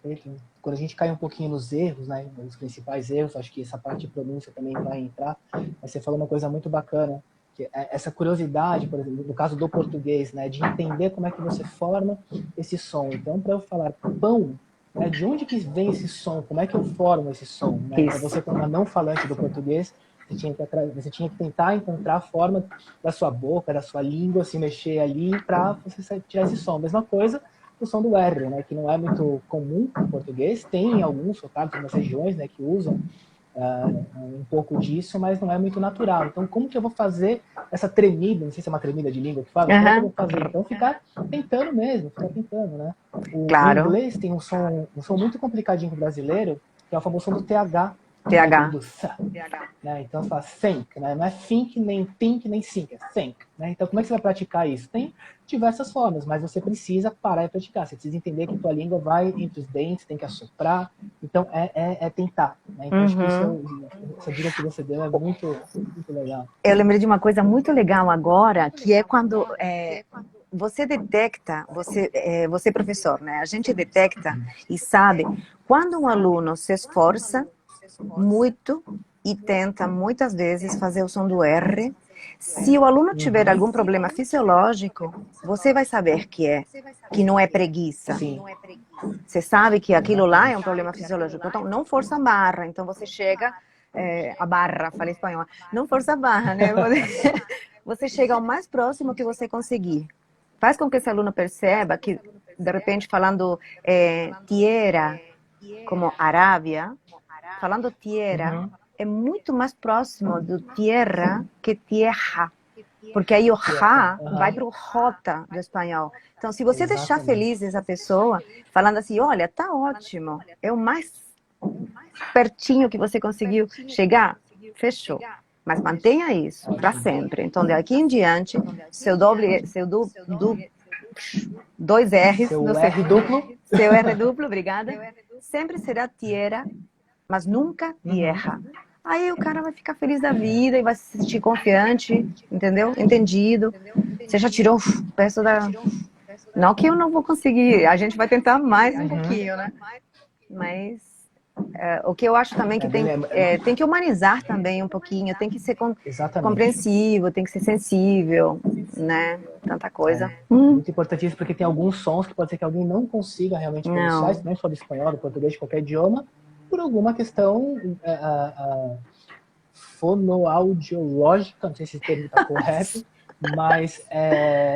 A: Perfeito. Quando a gente cai um pouquinho nos erros, né, os principais erros, acho que essa parte de pronúncia também vai entrar, mas você falou uma coisa muito bacana, que é essa curiosidade, por exemplo, no caso do português, né, de entender como é que você forma esse som. Então, para eu falar pão, né, de onde que vem esse som? Como é que eu formo esse som? Né? Para você, como uma não falante do português, você tinha que tentar encontrar a forma da sua boca, da sua língua, se mexer ali para você tirar esse som. Mesma coisa o som do R, né, que não é muito comum no português. Tem alguns sotaques, algumas regiões, né, que usam um pouco disso, mas não é muito natural. Então, como que eu vou fazer essa tremida, não sei se é uma tremida de língua que fala, como é que eu vou fazer? Então, ficar tentando mesmo, ficar tentando, né?
B: Claro.
A: O inglês tem um som muito complicadinho pro brasileiro, que é o famoso som do TH.
B: TH.
A: Do th, né? Então você fala think, né? Não é think, nem think, nem think, é think. Né? Então como é que você vai praticar isso? Tem diversas formas, mas você precisa parar e praticar. Você precisa entender que tua língua vai entre os dentes, tem que assoprar. Então é tentar. Né? Então acho que essa dica que você deu é muito, muito legal.
B: Eu lembrei de uma coisa muito legal agora, que é quando você detecta, você professor, né? A gente detecta e sabe quando um aluno se esforça muito e tenta muitas vezes fazer o som do R. Se o aluno tiver algum problema fisiológico, você vai saber que não é preguiça.
A: Sim.
B: Você sabe que aquilo lá é um problema fisiológico. Então, não força a barra. Então, você chega... a barra, falei espanhol. Não força a barra, né? Você chega ao mais próximo que você conseguir. Faz com que esse aluno perceba que, de repente, falando tierra, como Arábia, falando tierra, é muito mais próximo do tierra que tierra. Porque aí o ra vai para o rota do espanhol. Então, se você deixar feliz essa pessoa, falando assim, olha, tá ótimo, é o mais pertinho que você conseguiu chegar, fechou. Mas mantenha isso para sempre. Então, daqui em diante, dois R's,
A: seu R duplo,
B: seu R duplo, obrigada, sempre será tierra, mas nunca tierra. Aí o cara vai ficar feliz da vida e vai se sentir confiante, entendeu? Entendido. Você já tirou o peso da... Não que eu não vou conseguir, a gente vai tentar mais um pouquinho, né? Mas o que eu acho também que tem que humanizar também um pouquinho, tem que ser compreensivo, tem que ser sensível, né? Tanta coisa.
A: Muito importante isso, porque tem alguns sons que pode ser que alguém não consiga realmente pronunciar, não só do espanhol, do português, de qualquer idioma, por alguma questão fonoaudiológica, não sei se esse termo está correto, mas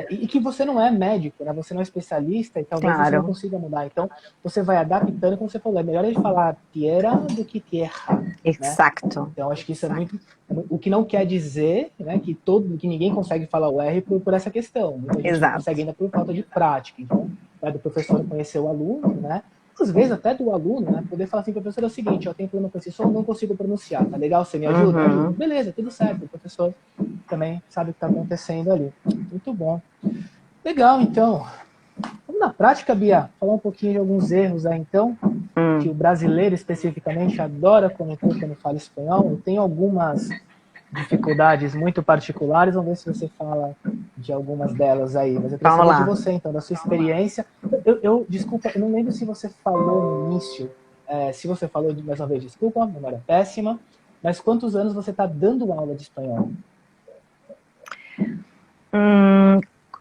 A: e que você não é médico, né? Você não é especialista e talvez você não consiga mudar. Então, você vai adaptando, como você falou, é melhor ele falar tierra do que tierra.
B: Exato.
A: Né? Então, acho que isso é muito... O que não quer dizer, né, que ninguém consegue falar o R por essa questão. Muita gente não consegue ainda por falta de prática. Então, vai do professor conhecer o aluno, né? Às vezes até do aluno, né? Poder falar assim, professor, é o seguinte, eu tenho problema com esse som, não consigo pronunciar, tá legal? Você me ajuda? Beleza, tudo certo. O professor também sabe o que está acontecendo ali. Muito bom. Legal, então. Vamos na prática, Bia, falar um pouquinho de alguns erros aí, então, que o brasileiro especificamente adora cometer quando fala espanhol. Eu tenho algumas dificuldades muito particulares, vamos ver se você fala de algumas delas aí. Mas eu queria
B: Vamos
A: saber de
B: lá.
A: você, então, da sua experiência. Desculpa, eu não lembro se você falou no início, se você falou mais uma vez, desculpa, memória péssima, mas quantos anos você está dando aula de espanhol?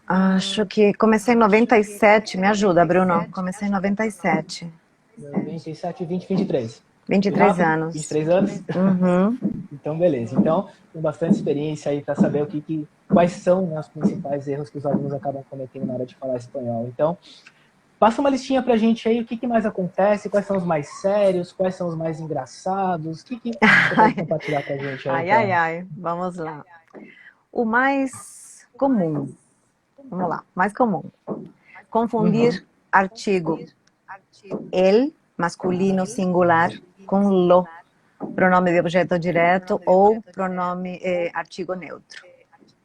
B: Acho que comecei em 97. Me ajuda, Bruno. Comecei em 97.
A: 97, 20, 23. Fui
B: 23
A: rápido?
B: anos.
A: 23 anos?
B: Uhum.
A: Então, beleza. Então, tem bastante experiência aí para saber quais são, né, os principais erros que os alunos acabam cometendo na hora de falar espanhol. Então, passa uma listinha para a gente aí, o que mais acontece, quais são os mais sérios, quais são os mais engraçados, o que você pode compartilhar com a gente aí,
B: Ai,
A: então?
B: ai, ai. Vamos lá. O mais comum. Vamos lá. Mais comum. Confundir artigo el, masculino singular, com lo, pronome de objeto direto ou pronome artigo neutro.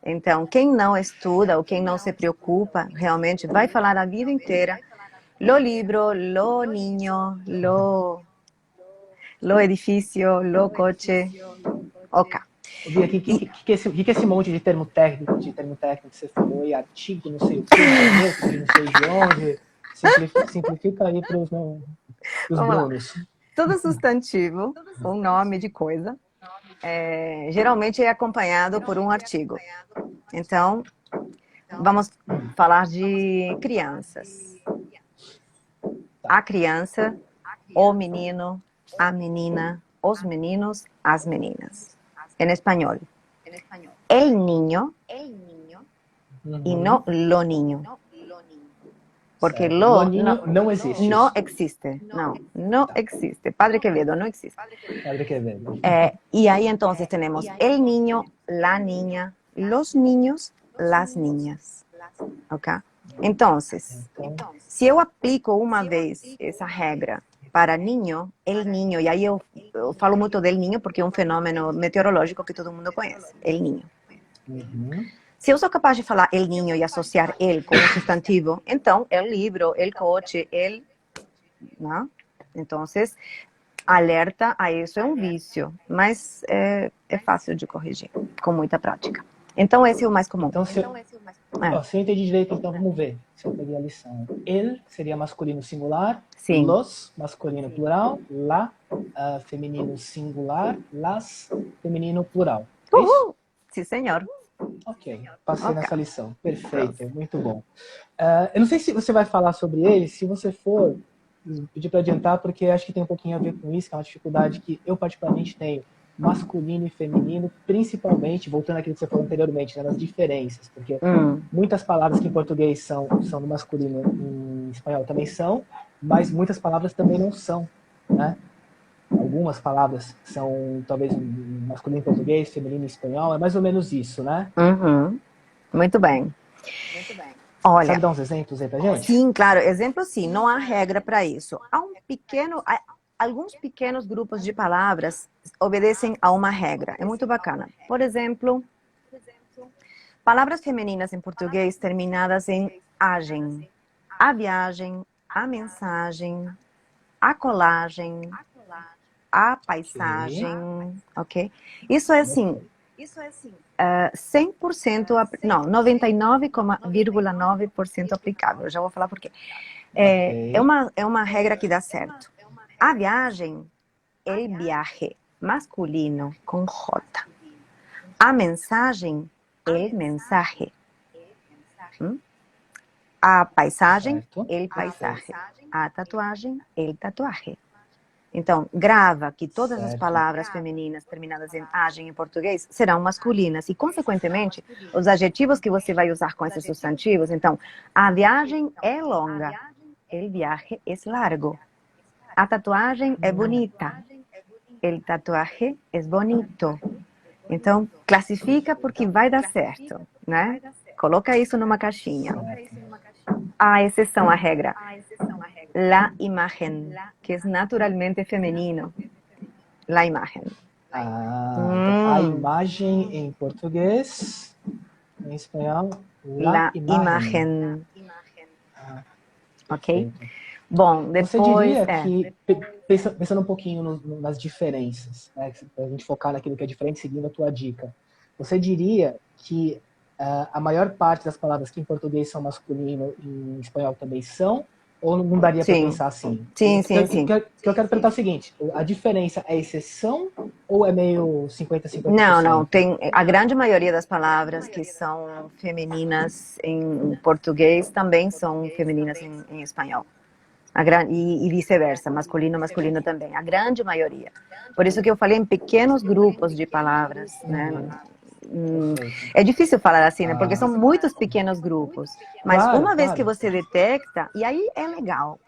B: Então, quem não estuda ou quem não se preocupa, realmente vai falar a vida inteira lo libro, lo niño, lo edifício, lo coche, ok.
A: Bia, o que é esse monte de termo técnico que você falou, e artigo, não sei o quê, neutro, de não sei de onde? Simplifica aí para os Brunos.
B: Todo substantivo, um nome de coisa, geralmente é acompanhado por um artigo. Então, vamos falar de crianças. A criança, o menino, a menina, os meninos, as meninas. Em espanhol. El niño y no lo niño. Porque
A: Certo.
B: lo
A: não existe.
B: No existe. No existe. Padre Quevedo, no existe.
A: Padre Quevedo.
B: Y ahí entonces tenemos el niño, la niña, los niños, las niñas. ¿Ok? Entonces, se eu aplico uma vez essa regra para niño, el niño, e aí eu falo muito del niño porque é um fenômeno meteorológico que todo mundo conhece, el niño. Se eu sou capaz de falar el niño e associar ele com um substantivo, então, el libro, el coche, el... Não? Então, alerta a isso é um vício, mas é fácil de corrigir, com muita prática. Então, esse é o mais comum.
A: Então, se eu entendi direito, então vamos ver se eu peguei a lição. El seria masculino singular,
B: Sim.
A: Los, masculino plural, la, feminino singular, las, feminino plural.
B: Uhul! Sim, senhor.
A: Ok, passei nessa lição. Perfeito, muito bom. Eu não sei se você vai falar sobre ele, se você for, pedir para adiantar, porque acho que tem um pouquinho a ver com isso, que é uma dificuldade que eu particularmente tenho, masculino e feminino, principalmente, voltando àquilo que você falou anteriormente, né, nas diferenças, porque muitas palavras que em português são do masculino, em espanhol também são, mas muitas palavras também não são, né? Algumas palavras são, talvez, masculino em português, feminino em espanhol, é mais ou menos isso, né?
B: Muito bem. Olha,
A: sabe dar uns exemplos aí pra gente?
B: Sim, claro, exemplos sim, não há regra para isso. Alguns pequenos grupos de palavras obedecem a uma regra, é muito bacana. Por exemplo, palavras femininas em português terminadas em agem, a viagem, a mensagem, a colagem, a paisagem, ok? Isso é assim, 100%, não, 99,9% aplicável, eu já vou falar por quê. É uma regra que dá certo. A viagem, el viaje, masculino com J. A mensagem, el mensaje. A paisagem, el paisaje. A tatuagem, el tatuaje. Então, grava que todas as palavras femininas terminadas em agem em português serão masculinas e, consequentemente, os adjetivos que você vai usar com esses substantivos. Então, a viagem é longa, el viaje é largo. A tatuagem é bonita, el tatuaje é bonito. Então, classifica porque vai dar certo, né? Coloca isso numa caixinha. A exceção à regra. La imagen, que é naturalmente feminino. La imagen.
A: Então, a imagem em português, em espanhol,
B: La imagen.
A: Ah,
B: Ok?
A: perfeito.
B: Bom,
A: Você
B: depois...
A: diria que, pensando um pouquinho nas diferenças, né, para a gente focar naquilo que é diferente, seguindo a tua dica, você diria que a maior parte das palavras que em português são masculino e em espanhol também são, ou não daria para
B: Sim,
A: pensar assim?
B: sim,
A: O
B: sim, sim.
A: que eu quero perguntar é o seguinte, a diferença é exceção ou é meio 50-50%?
B: Não, tem a grande maioria das palavras que são femininas em português também são femininas em espanhol. E vice-versa, masculino, masculino também. A grande maioria. Por isso que eu falei em pequenos grupos de palavras, né?
A: Perfeito.
B: É difícil falar assim, né? Porque são muitos pequenos grupos. Mas
A: Claro,
B: uma vez que
A: claro.
B: você detecta, e aí é legal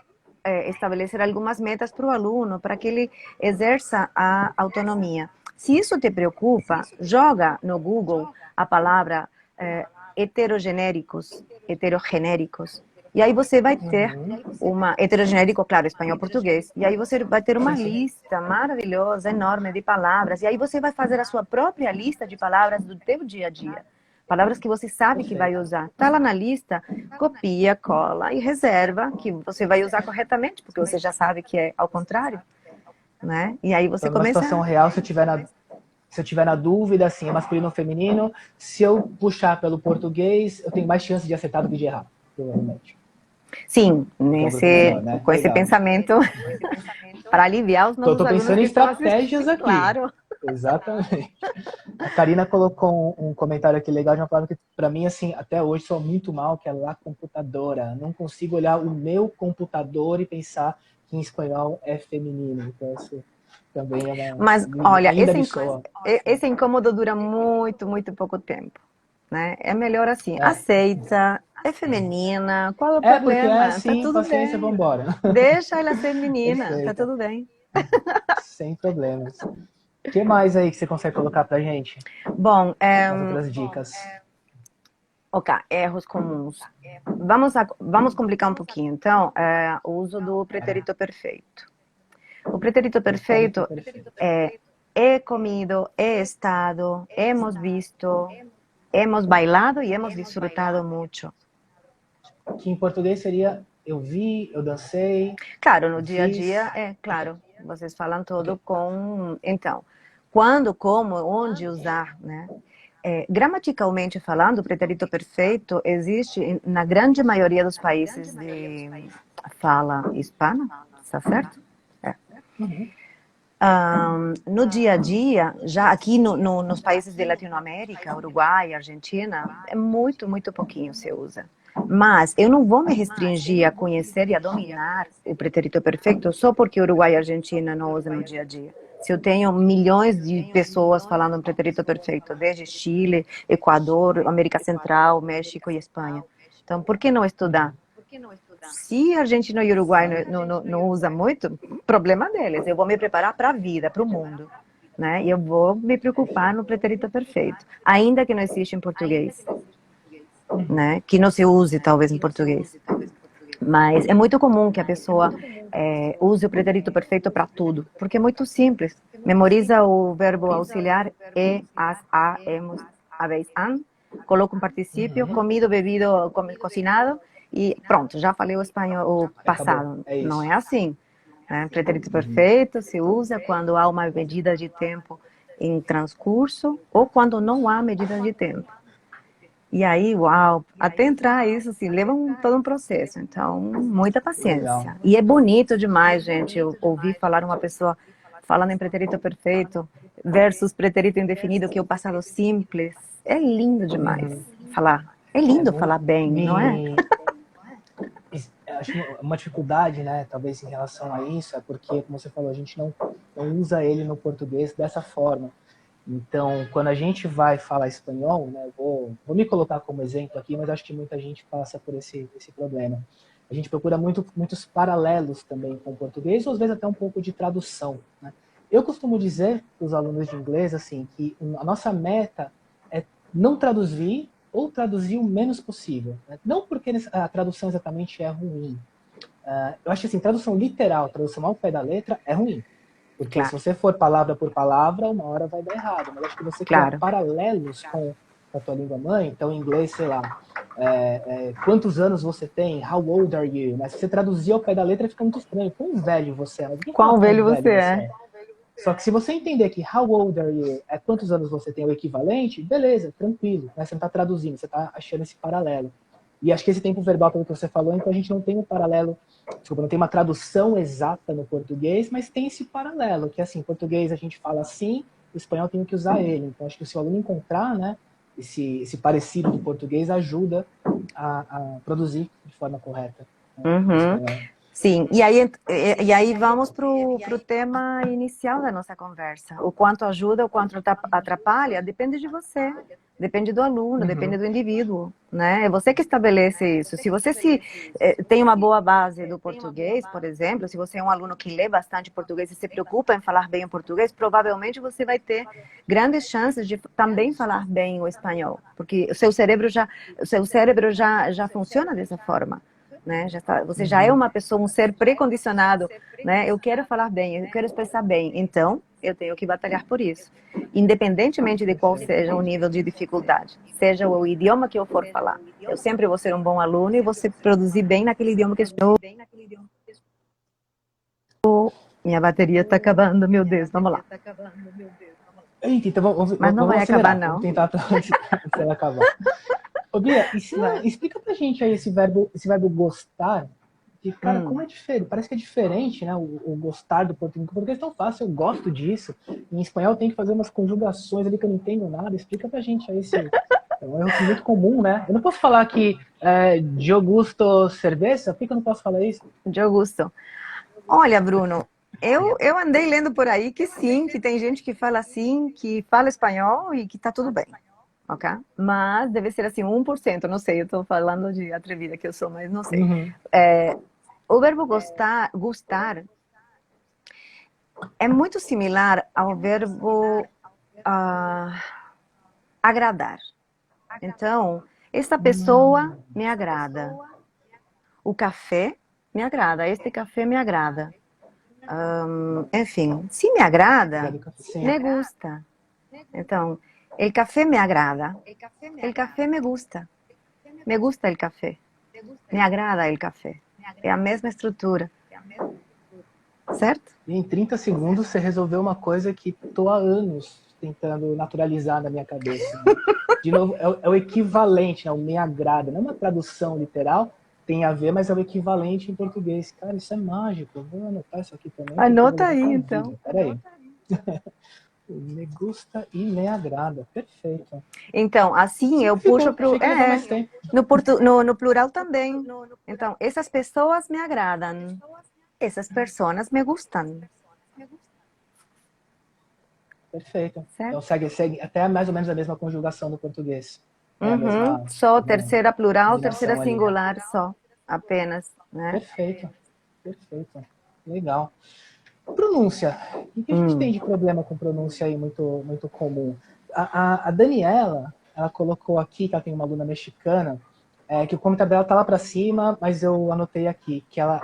B: estabelecer algumas metas para o aluno, para que ele exerça a autonomia. Se isso te preocupa, joga no Google a palavra heterogenéricos, e aí você vai ter uma heterogenérico, claro, espanhol, português, e aí você vai ter uma lista maravilhosa, enorme de palavras, e aí você vai fazer a sua própria lista de palavras do teu dia a dia. Palavras que você sabe que vai usar. Está lá na lista, copia, cola e reserva, que você vai usar corretamente, porque você já sabe que é ao contrário, né? E aí você
A: Então, numa
B: começa...
A: situação real, se eu tiver na dúvida, assim, é masculino ou feminino, se eu puxar pelo português, eu tenho mais chance de acertar do que de errar, provavelmente.
B: Sim,
A: Porque é um grupo menor, né?
B: com esse
A: Legal.
B: pensamento, para aliviar os nossos
A: Tô
B: alunos
A: pensando em
B: que estão
A: estratégias
B: assistindo,
A: aqui.
B: claro.
A: Exatamente. A Karina colocou um comentário aqui legal de uma palavra que, para mim, assim, até hoje sou muito mal, que é la computadora. Não consigo olhar o meu computador e pensar que em espanhol é feminino. Então, isso também é uma...
B: Mas, olha,
A: Ainda me soa.
B: esse incômodo dura muito, muito pouco tempo, né? É melhor assim,
A: É,
B: aceita, é feminina, qual é o
A: porque é
B: problema? Tá
A: assim,
B: tudo
A: paciência,
B: bem.
A: vambora.
B: Deixa ela ser menina, tá
A: Perfeito.
B: tudo bem.
A: Sem problemas. O que mais aí que você consegue colocar pra gente?
B: Bom,
A: Umas outras dicas.
B: ok, erros comuns. Vamos complicar um pouquinho. Então, o uso do pretérito perfeito. O pretérito
A: Pretérito
B: perfeito
A: perfeito.
B: é he comido, he estado, hemos visto, hemos bailado e hemos disfrutado muito.
A: Que em português seria eu vi, eu dancei,
B: Claro, no
A: eu
B: dia a dia,
A: fiz.
B: claro, vocês falam
A: Ok.
B: todo com... Então, quando, como, onde usar, né? Gramaticalmente falando, o pretérito perfeito existe na grande maioria dos países de fala hispana, está certo? É. No dia a dia, já aqui nos países de Latinoamérica, Uruguai, Argentina, é muito, muito pouquinho se usa. Mas eu não vou me restringir a conhecer e a dominar o pretérito perfeito só porque Uruguai e Argentina não usam no dia a dia. Se eu tenho milhões de pessoas falando um pretérito perfeito, desde Chile, Equador, América Central, México e Espanha. Então, por que não estudar? Se Argentina e Uruguai não usam muito, problema deles. Eu vou me preparar para a vida, para o mundo. Né? E eu vou me preocupar no pretérito perfeito, ainda que não exista em português. Né? Que não se use, talvez, em português. Mas é muito comum que a pessoa use o pretérito perfeito para tudo, porque é muito simples. Memoriza o verbo auxiliar e, as, a, hemos, habéis, han, coloca um particípio, comido, bebido, cocinado, e pronto, já falei o espanhol, o
A: Acabou.
B: passado.
A: É
B: Não
A: isso.
B: é assim. Né? Pretérito perfeito se usa quando há uma medida de tempo em transcurso ou quando não há medida de tempo. E aí, uau, até entrar isso, assim, leva todo um processo. Então, muita
A: Legal.
B: paciência. E é bonito demais, gente, eu ouvir falar uma pessoa falando em pretérito perfeito versus pretérito indefinido, que é o passado simples. É lindo demais falar. É lindo falar bem, não é?
A: Acho uma dificuldade, né, talvez em relação a isso, é porque, como você falou, a gente não usa ele no português dessa forma. Então, quando a gente vai falar espanhol, né, vou me colocar como exemplo aqui, mas acho que muita gente passa por esse problema. A gente procura muitos paralelos também com o português, ou às vezes até um pouco de tradução. Né? Eu costumo dizer para os alunos de inglês assim que a nossa meta é não traduzir ou traduzir o menos possível. Né? Não porque a tradução exatamente é ruim. Eu acho que assim, tradução literal, tradução ao pé da letra é ruim. Porque se
B: Claro,
A: você for palavra por palavra, uma hora vai dar errado. Mas acho que você criar
B: claro.
A: paralelos com a tua língua mãe, então em inglês, sei lá, quantos anos você tem? How old are you? Mas se você traduzir ao pé da letra, fica muito estranho. Quão velho você é? Mas ninguém fala
B: Quão
A: quão
B: velho
A: velho
B: você
A: você
B: é?
A: é. Só que se você entender que how old are you é quantos anos você tem o equivalente, beleza, tranquilo. Mas você não está traduzindo, você está achando esse paralelo. E acho que esse tempo verbal, pelo que você falou, então a gente não tem um paralelo, desculpa, não tem uma tradução exata no português, mas tem esse paralelo, que assim, em português a gente fala assim, o espanhol tem que usar ele. Então acho que se o aluno encontrar, né, esse parecido do português ajuda a produzir de forma correta, né, o espanhol.
B: Sim, e aí vamos para o tema inicial da nossa conversa. O quanto ajuda, o quanto atrapalha, depende de você, depende do aluno, depende do indivíduo, né? É você que estabelece isso. Se você tem uma boa base do português, por exemplo, se você é um aluno que lê bastante português e se preocupa em falar bem o português, provavelmente você vai ter grandes chances de também falar bem o espanhol, porque o seu cérebro já funciona dessa forma. Né? Você já é uma pessoa, um ser pré-condicionado, né? Eu quero falar bem, eu quero expressar bem, então eu tenho que batalhar por isso, independentemente de qual seja o nível de dificuldade, seja o idioma que eu for falar. Eu sempre vou ser um bom aluno e vou produzir bem naquele idioma que eu estou. Minha bateria está acabando, meu Deus, vamos lá.
A: Eita, então
B: Mas não
A: vamos
B: vai
A: acelerar,
B: acabar, não.
A: vamos tentar antes dela acabar. Ô, Bia, explica pra gente aí esse verbo gostar, que, cara, como é diferente, parece que é diferente, né, o gostar do português. O português é tão fácil, eu gosto disso. Em espanhol tem que fazer umas conjugações ali que eu não entendo nada. Explica pra gente aí é um erro muito comum, né? Eu não posso falar que eu gosto cerveja, por que eu não posso falar isso?
B: Eu gosto. Olha, Bruno, eu andei lendo por aí que sim, que tem gente que fala assim, que fala espanhol e que tá tudo bem, ok? Mas deve ser assim, 1%, não sei, eu tô falando de atrevida que eu sou, mas não sei. O verbo gostar é muito similar ao verbo agradar. Então, essa pessoa me agrada. O café me agrada, este café me agrada. Enfim, se me agrada, me gusta. Então, el café me agrada, el café me gusta el café, me agrada el café. É a mesma estrutura, certo?
A: E em 30 segundos você resolveu uma coisa que estou há anos tentando naturalizar na minha cabeça. Né? De novo, é o equivalente, né? O me agrada. Não é uma tradução literal, tem a ver, mas é o equivalente em português. Cara, isso é mágico. Vou anotar isso aqui também.
B: Anota aí, então.
A: Peraí. Me gusta e me agrada. Perfeito.
B: Então, assim eu puxo para no plural também. Então, essas pessoas me agradam. Essas pessoas me gustam.
A: Perfeito. Certo? Então segue até mais ou menos a mesma conjugação do português.
B: Só terceira plural, terceira singular ali. Só, apenas. Né?
A: Perfeito. Legal. Pronúncia. O que a gente tem de problema com pronúncia aí muito, muito comum? A Daniela, ela colocou aqui, que ela tem uma aluna mexicana, que o comentário dela tá lá para cima, mas eu anotei aqui, que ela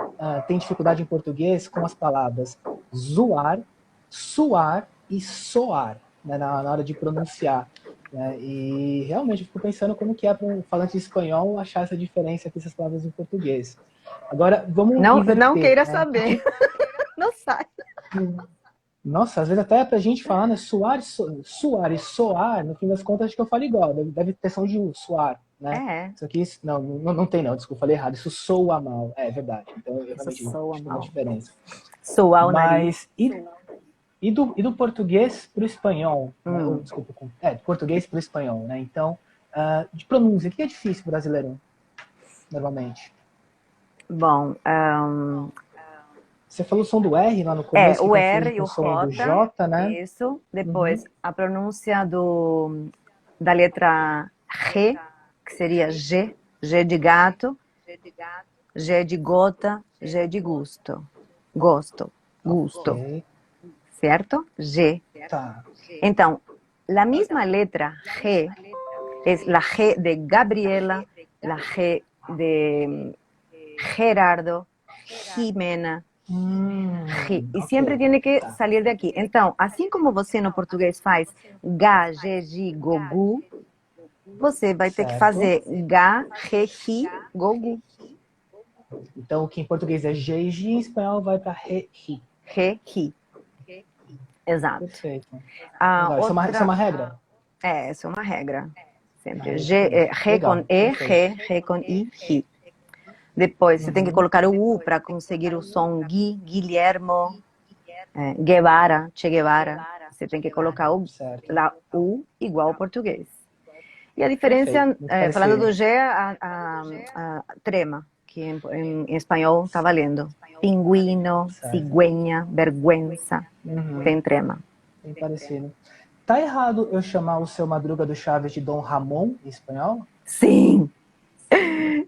A: tem dificuldade em português com as palavras zoar, suar e soar, né, na hora de pronunciar. Né? E realmente eu fico pensando como que é para um falante de espanhol achar essa diferença com essas palavras em português. Agora, vamos inverter.
B: Não queira saber. Não sai.
A: Nossa, às vezes até pra gente falar, né? Suar e soar, no fim das contas, acho que eu falo igual. Deve ter som de suar, né? Isso aqui, não tem não, desculpa, falei errado. Isso soa mal. É verdade. Então, eu realmente acho uma diferença.
B: Soar o nariz.
A: E do português pro espanhol? Né? Desculpa, do português pro espanhol, né? Então, de pronúncia, o que é difícil pro brasileiro, normalmente?
B: Bom,
A: você falou o som do R lá no começo.
B: O R e o
A: J, do J, né?
B: Isso. Depois, a pronúncia da letra G, que seria G. G de gato. G de gota. G de gusto. Gosto. Okay. ¿Certo? G.
A: Tá.
B: Então, a mesma letra G é a G de Gabriela, a G de Gerardo, Jimena. E sempre tem que sair daqui. Então, assim como você no português faz ga, ge, gi, gogu, Você vai ter que
A: certo?
B: fazer ga, re, ri, gogu.
A: Então, o que em português é G e G, em espanhol vai para re, ri.
B: Re, ri. Exato.
A: Perfeito.
B: A
A: Legal. Isso é
B: outra...
A: uma regra?
B: essa é uma regra.
A: Uma
B: Sempre.
A: regra de pronúncia.
B: Re com
A: Legal,
B: E,
A: perfeito.
B: re com I, ri. Depois, você tem que
A: Uhum.
B: colocar o U para conseguir o som Gui, Guilhermo, Guevara, Che Guevara. Você tem que colocar
A: Certo.
B: lá U igual ao português. E a
A: Perfeito.
B: diferença,
A: Muito
B: falando
A: parecido.
B: do G, a trema, que em espanhol está valendo. Pinguino,
A: Certo.
B: cigüeña, vergüenza,
A: Uhum.
B: tem trema.
A: Bem parecido. Tá errado eu chamar o seu Madruga do Chaves de Dom Ramon em espanhol?
B: Sim,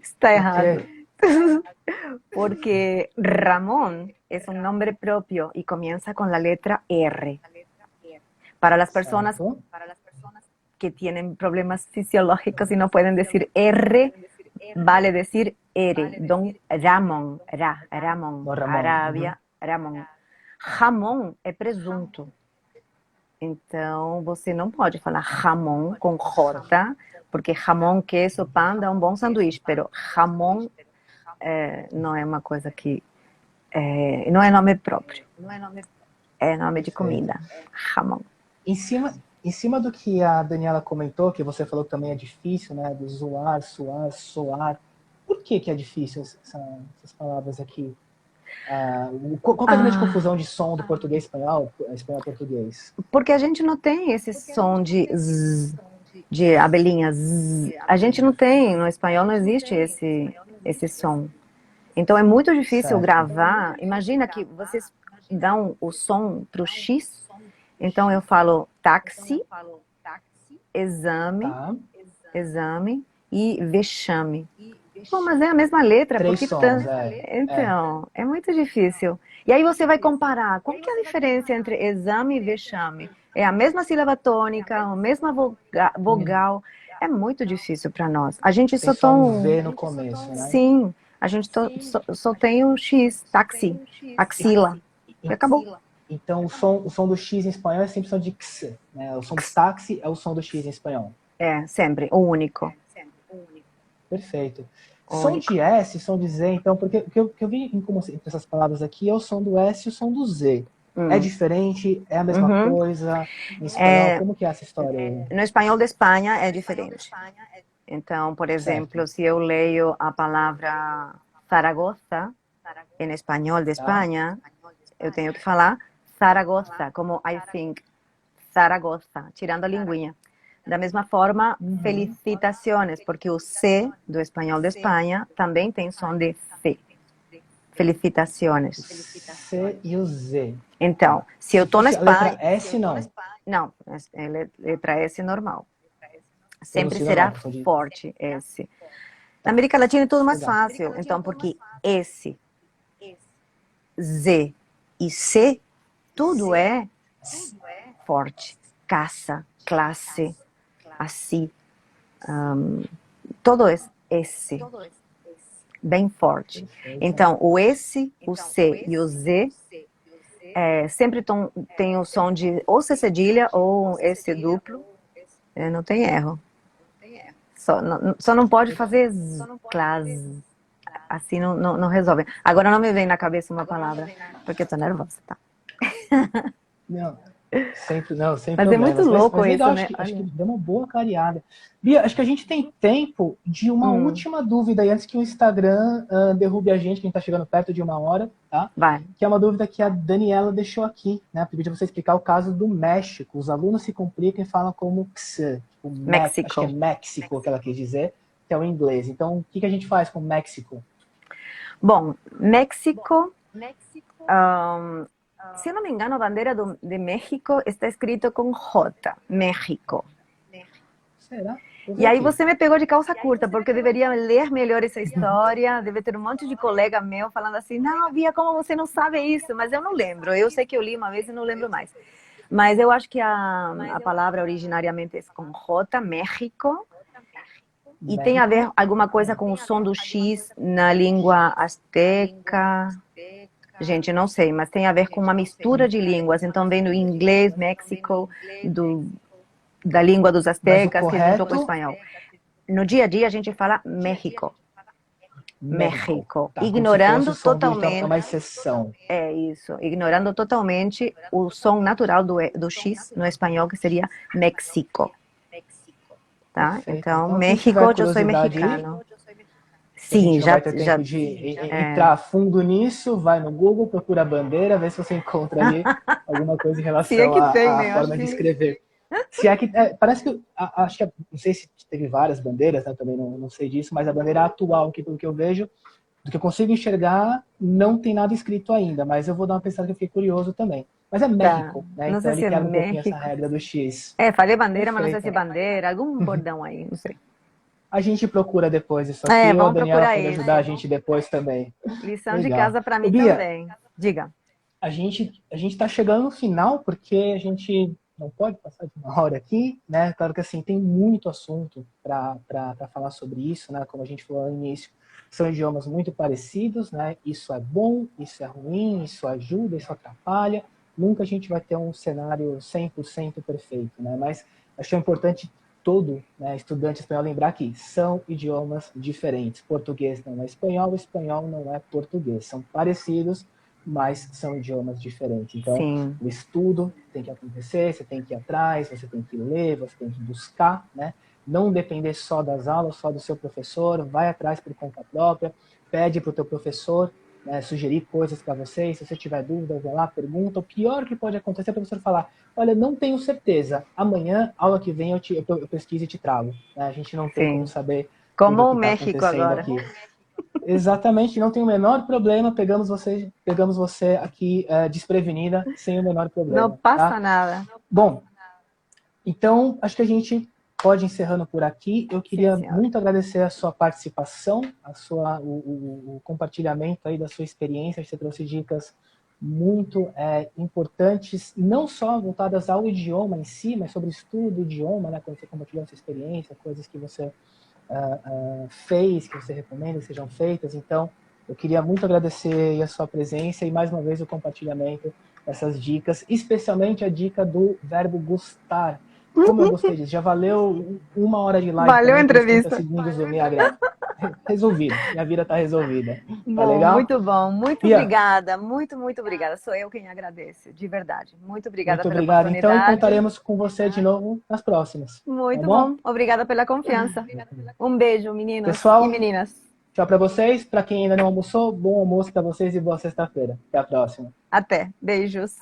B: está
A: Por quê?
B: errado. Porque Ramón es un nombre propio y comienza con la letra R. Para las personas
A: Certo.
B: que tienen problemas fisiológicos y no pueden decir R, vale decir R. Don Ramón, Ramón,
A: Dom Ramon. Uhum.
B: Arábia, Ramón. Ramón é presunto. Então, você não pode falar jamón com J, porque jamón, queso, pan dá um bom sanduíche, pero jamón não é uma coisa que... não é nome próprio. É nome de
A: Perfeito.
B: comida. Jamón.
A: Em cima do que a Daniela comentou, que você falou que também é difícil, né? Do zoar, suar, soar. Por que é difícil essas palavras aqui? Qual que é a grande confusão de som do português espanhol, espanhol-português?
B: Porque a gente não tem esse som de z, de abelhinha z. A gente não tem, no espanhol não existe esse som. Então é muito difícil
A: Certo.
B: gravar. Imagina que vocês dão o som para o X. Então eu falo táxi, exame,
A: Tá.
B: exame e vexame. Bom, mas é a mesma letra,
A: 3
B: porque
A: sons,
B: então, é muito difícil. E aí você vai comparar, qual que é a diferença entre exame e vexame? É a mesma sílaba tônica, a mesma vogal. É muito difícil para nós. A gente
A: Tem
B: só
A: só um
B: tão...
A: V no começo, né?
B: Sim, a gente só tem o X, táxi, axila, e acabou.
A: Então o som do X em espanhol é sempre som de X, né? O som de táxi é o som do X em espanhol.
B: É, sempre, o único.
A: Perfeito.
B: O
A: Som
B: único.
A: de S, som de Z, então, porque o que eu vi entre essas palavras aqui é o som do S e o som do Z. É diferente? É a mesma coisa? Em espanhol, como que é essa história aí?
B: No espanhol de Espanha é diferente. Então, por exemplo,
A: Certo.
B: se eu leio a palavra Zaragoza, em espanhol de
A: Tá?
B: Espanha, eu tenho que falar Zaragoza, como I think, Zaragoza, tirando a linguinha. Da mesma forma, felicitações, porque o C do espanhol de Espanha também tem som de C. Felicitações.
A: C e o Z.
B: Então, se eu estou na Espanha...
A: Letra S, não.
B: Não, é letra S normal. Sempre
A: Pronuncio
B: será
A: normal,
B: forte S. Na América Latina é tudo mais
A: Legal.
B: fácil. Então, porque S, Z e C, tudo é forte. Caça, classe, assim. Todo é S. Bem forte. Então, o S, o C e o Z sempre tem o som de ou C cedilha ou S duplo. Não tem erro. Só não pode fazer classe. Assim não resolve. Agora não me vem na cabeça uma palavra, porque eu tô nervosa, tá?
A: Não, sem
B: Mas
A: problemas.
B: é muito louco
A: mas legal,
B: isso, né?
A: acho que deu uma boa clareada. Bia, acho que a gente tem tempo de uma última dúvida aí, antes que o Instagram derrube a gente, que a gente tá chegando perto de 1 hora, tá?
B: Vai.
A: Que é uma dúvida que a Daniela deixou aqui, né? Pediu pra você explicar o caso do México. Os alunos se complicam e falam como x, tipo,
B: México.
A: Acho que é México que ela quis dizer, que é o inglês. Então, o que a gente faz com México?
B: Bom, México... se eu não me engano, a bandeira de México está escrito com J, México.
A: Será?
B: E aí você me pegou de calça curta, porque eu deveria ler melhor essa história, deve ter um monte de colega meu falando assim, não, Bia, como você não sabe isso? Mas eu não lembro, eu sei que eu li uma vez e não lembro mais. Mas eu acho que a palavra originariamente é com J, México, e tem a ver alguma coisa com o som do X na língua asteca. Gente, não sei, mas tem a ver com uma mistura de línguas. Então vem do inglês, México, da língua dos
A: Mas o
B: astecas, que juntou com o
A: correto,
B: espanhol. No dia a dia a gente fala México.
A: México.
B: México.
A: Tá, como se fosse o
B: Ignorando
A: som do J, é
B: totalmente,
A: uma exceção.
B: é isso, ignorando totalmente o som natural do X no espanhol, que seria México, tá?
A: Perfeito.
B: Então,
A: Então, quem tiver
B: México, eu sou
A: curiosidade aí,
B: mexicano.
A: que a gente
B: Sim,
A: não vai ter tempo de
B: é,
A: entrar a fundo nisso, vai no Google, procura a bandeira, vê se você encontra ali alguma coisa em
B: se é
A: relação
B: que tem,
A: à
B: né? Eu acho
A: forma de
B: que
A: escrever. Se é que, parece que, acho que, não sei se teve várias bandeiras, né, também não sei disso, mas a bandeira atual, que pelo que eu vejo, do que eu consigo enxergar, não tem nada escrito ainda, mas eu vou dar uma pensada que eu fiquei curioso também. Mas é
B: tá.
A: México, né?
B: Não
A: Então
B: sei
A: ele
B: se é
A: quebra um pouquinho essa
B: México.
A: regra do X.
B: É, falei bandeira, mas não sei
A: Perfeito.
B: se é bandeira, algum bordão aí, não sei.
A: A gente procura depois isso
B: É,
A: aqui, ou a
B: vamos
A: Daniela
B: procurar
A: pode ajudar a
B: isso.
A: gente depois também.
B: Lição de
A: Legal.
B: casa para
A: Ô,
B: mim
A: Bia,
B: também. Diga.
A: a gente está chegando no final porque a gente não pode passar de uma hora aqui, né? Claro que assim, tem muito assunto para falar sobre isso, né? Como a gente falou no início, são idiomas muito parecidos, né? Isso é bom, isso é ruim, isso ajuda, isso atrapalha. Nunca a gente vai ter um cenário 100% perfeito, né? Mas acho que é importante todo, né, estudante espanhol lembrar que são idiomas diferentes. Português não é espanhol, espanhol não é português. São parecidos, mas são idiomas diferentes. Então,
B: Sim,
A: o estudo tem que acontecer, você tem que ir atrás, você tem que ler, você tem que buscar, né? Não depender só das aulas, só do seu professor, vai atrás por conta própria, pede para o teu professor, né, sugerir coisas para você, se você tiver dúvida, vai lá, pergunta. O pior que pode acontecer é o professor falar, olha, não tenho certeza, amanhã, aula que vem, eu pesquiso e te trago. Né? A gente não tem como
B: sim.
A: saber tudo o
B: Como o
A: que está
B: México
A: acontecendo
B: agora.
A: aqui. Exatamente, não tem o menor problema, pegamos você aqui desprevenida, sem o menor
B: Não
A: problema,
B: passa
A: tá?
B: nada.
A: Bom, então acho que a gente pode ir encerrando por aqui. Eu
B: Sim,
A: queria
B: senhora.
A: muito agradecer a sua participação, o compartilhamento aí da sua experiência. Você trouxe dicas muito importantes, não só voltadas ao idioma em si, mas sobre o estudo do idioma, né? Quando você compartilhou a sua experiência, coisas que você fez, que você recomenda que sejam feitas. Então, eu queria muito agradecer a sua presença e mais uma vez o compartilhamento dessas dicas, especialmente a dica do verbo gostar. Como eu gostei disso. Já valeu uma hora de live
B: Valeu a
A: também pelos 30
B: entrevista.
A: segundos do Me Agrada. Resolvido. Minha vida está resolvida. Tá
B: Bom,
A: legal?
B: muito bom. Muito
A: Bia,
B: obrigada. Muito, muito obrigada. Sou eu quem agradece, de verdade. Muito obrigada
A: muito
B: pela
A: obrigado. Então, e
B: oportunidade.
A: contaremos com você de novo nas próximas. Tá
B: Muito
A: bom?
B: bom. Obrigada pela confiança. Um beijo, meninos e
A: Pessoal,
B: meninas.
A: tchau para vocês. Para quem ainda não almoçou, bom almoço para vocês e boa sexta-feira. Até a próxima.
B: Até. Beijos.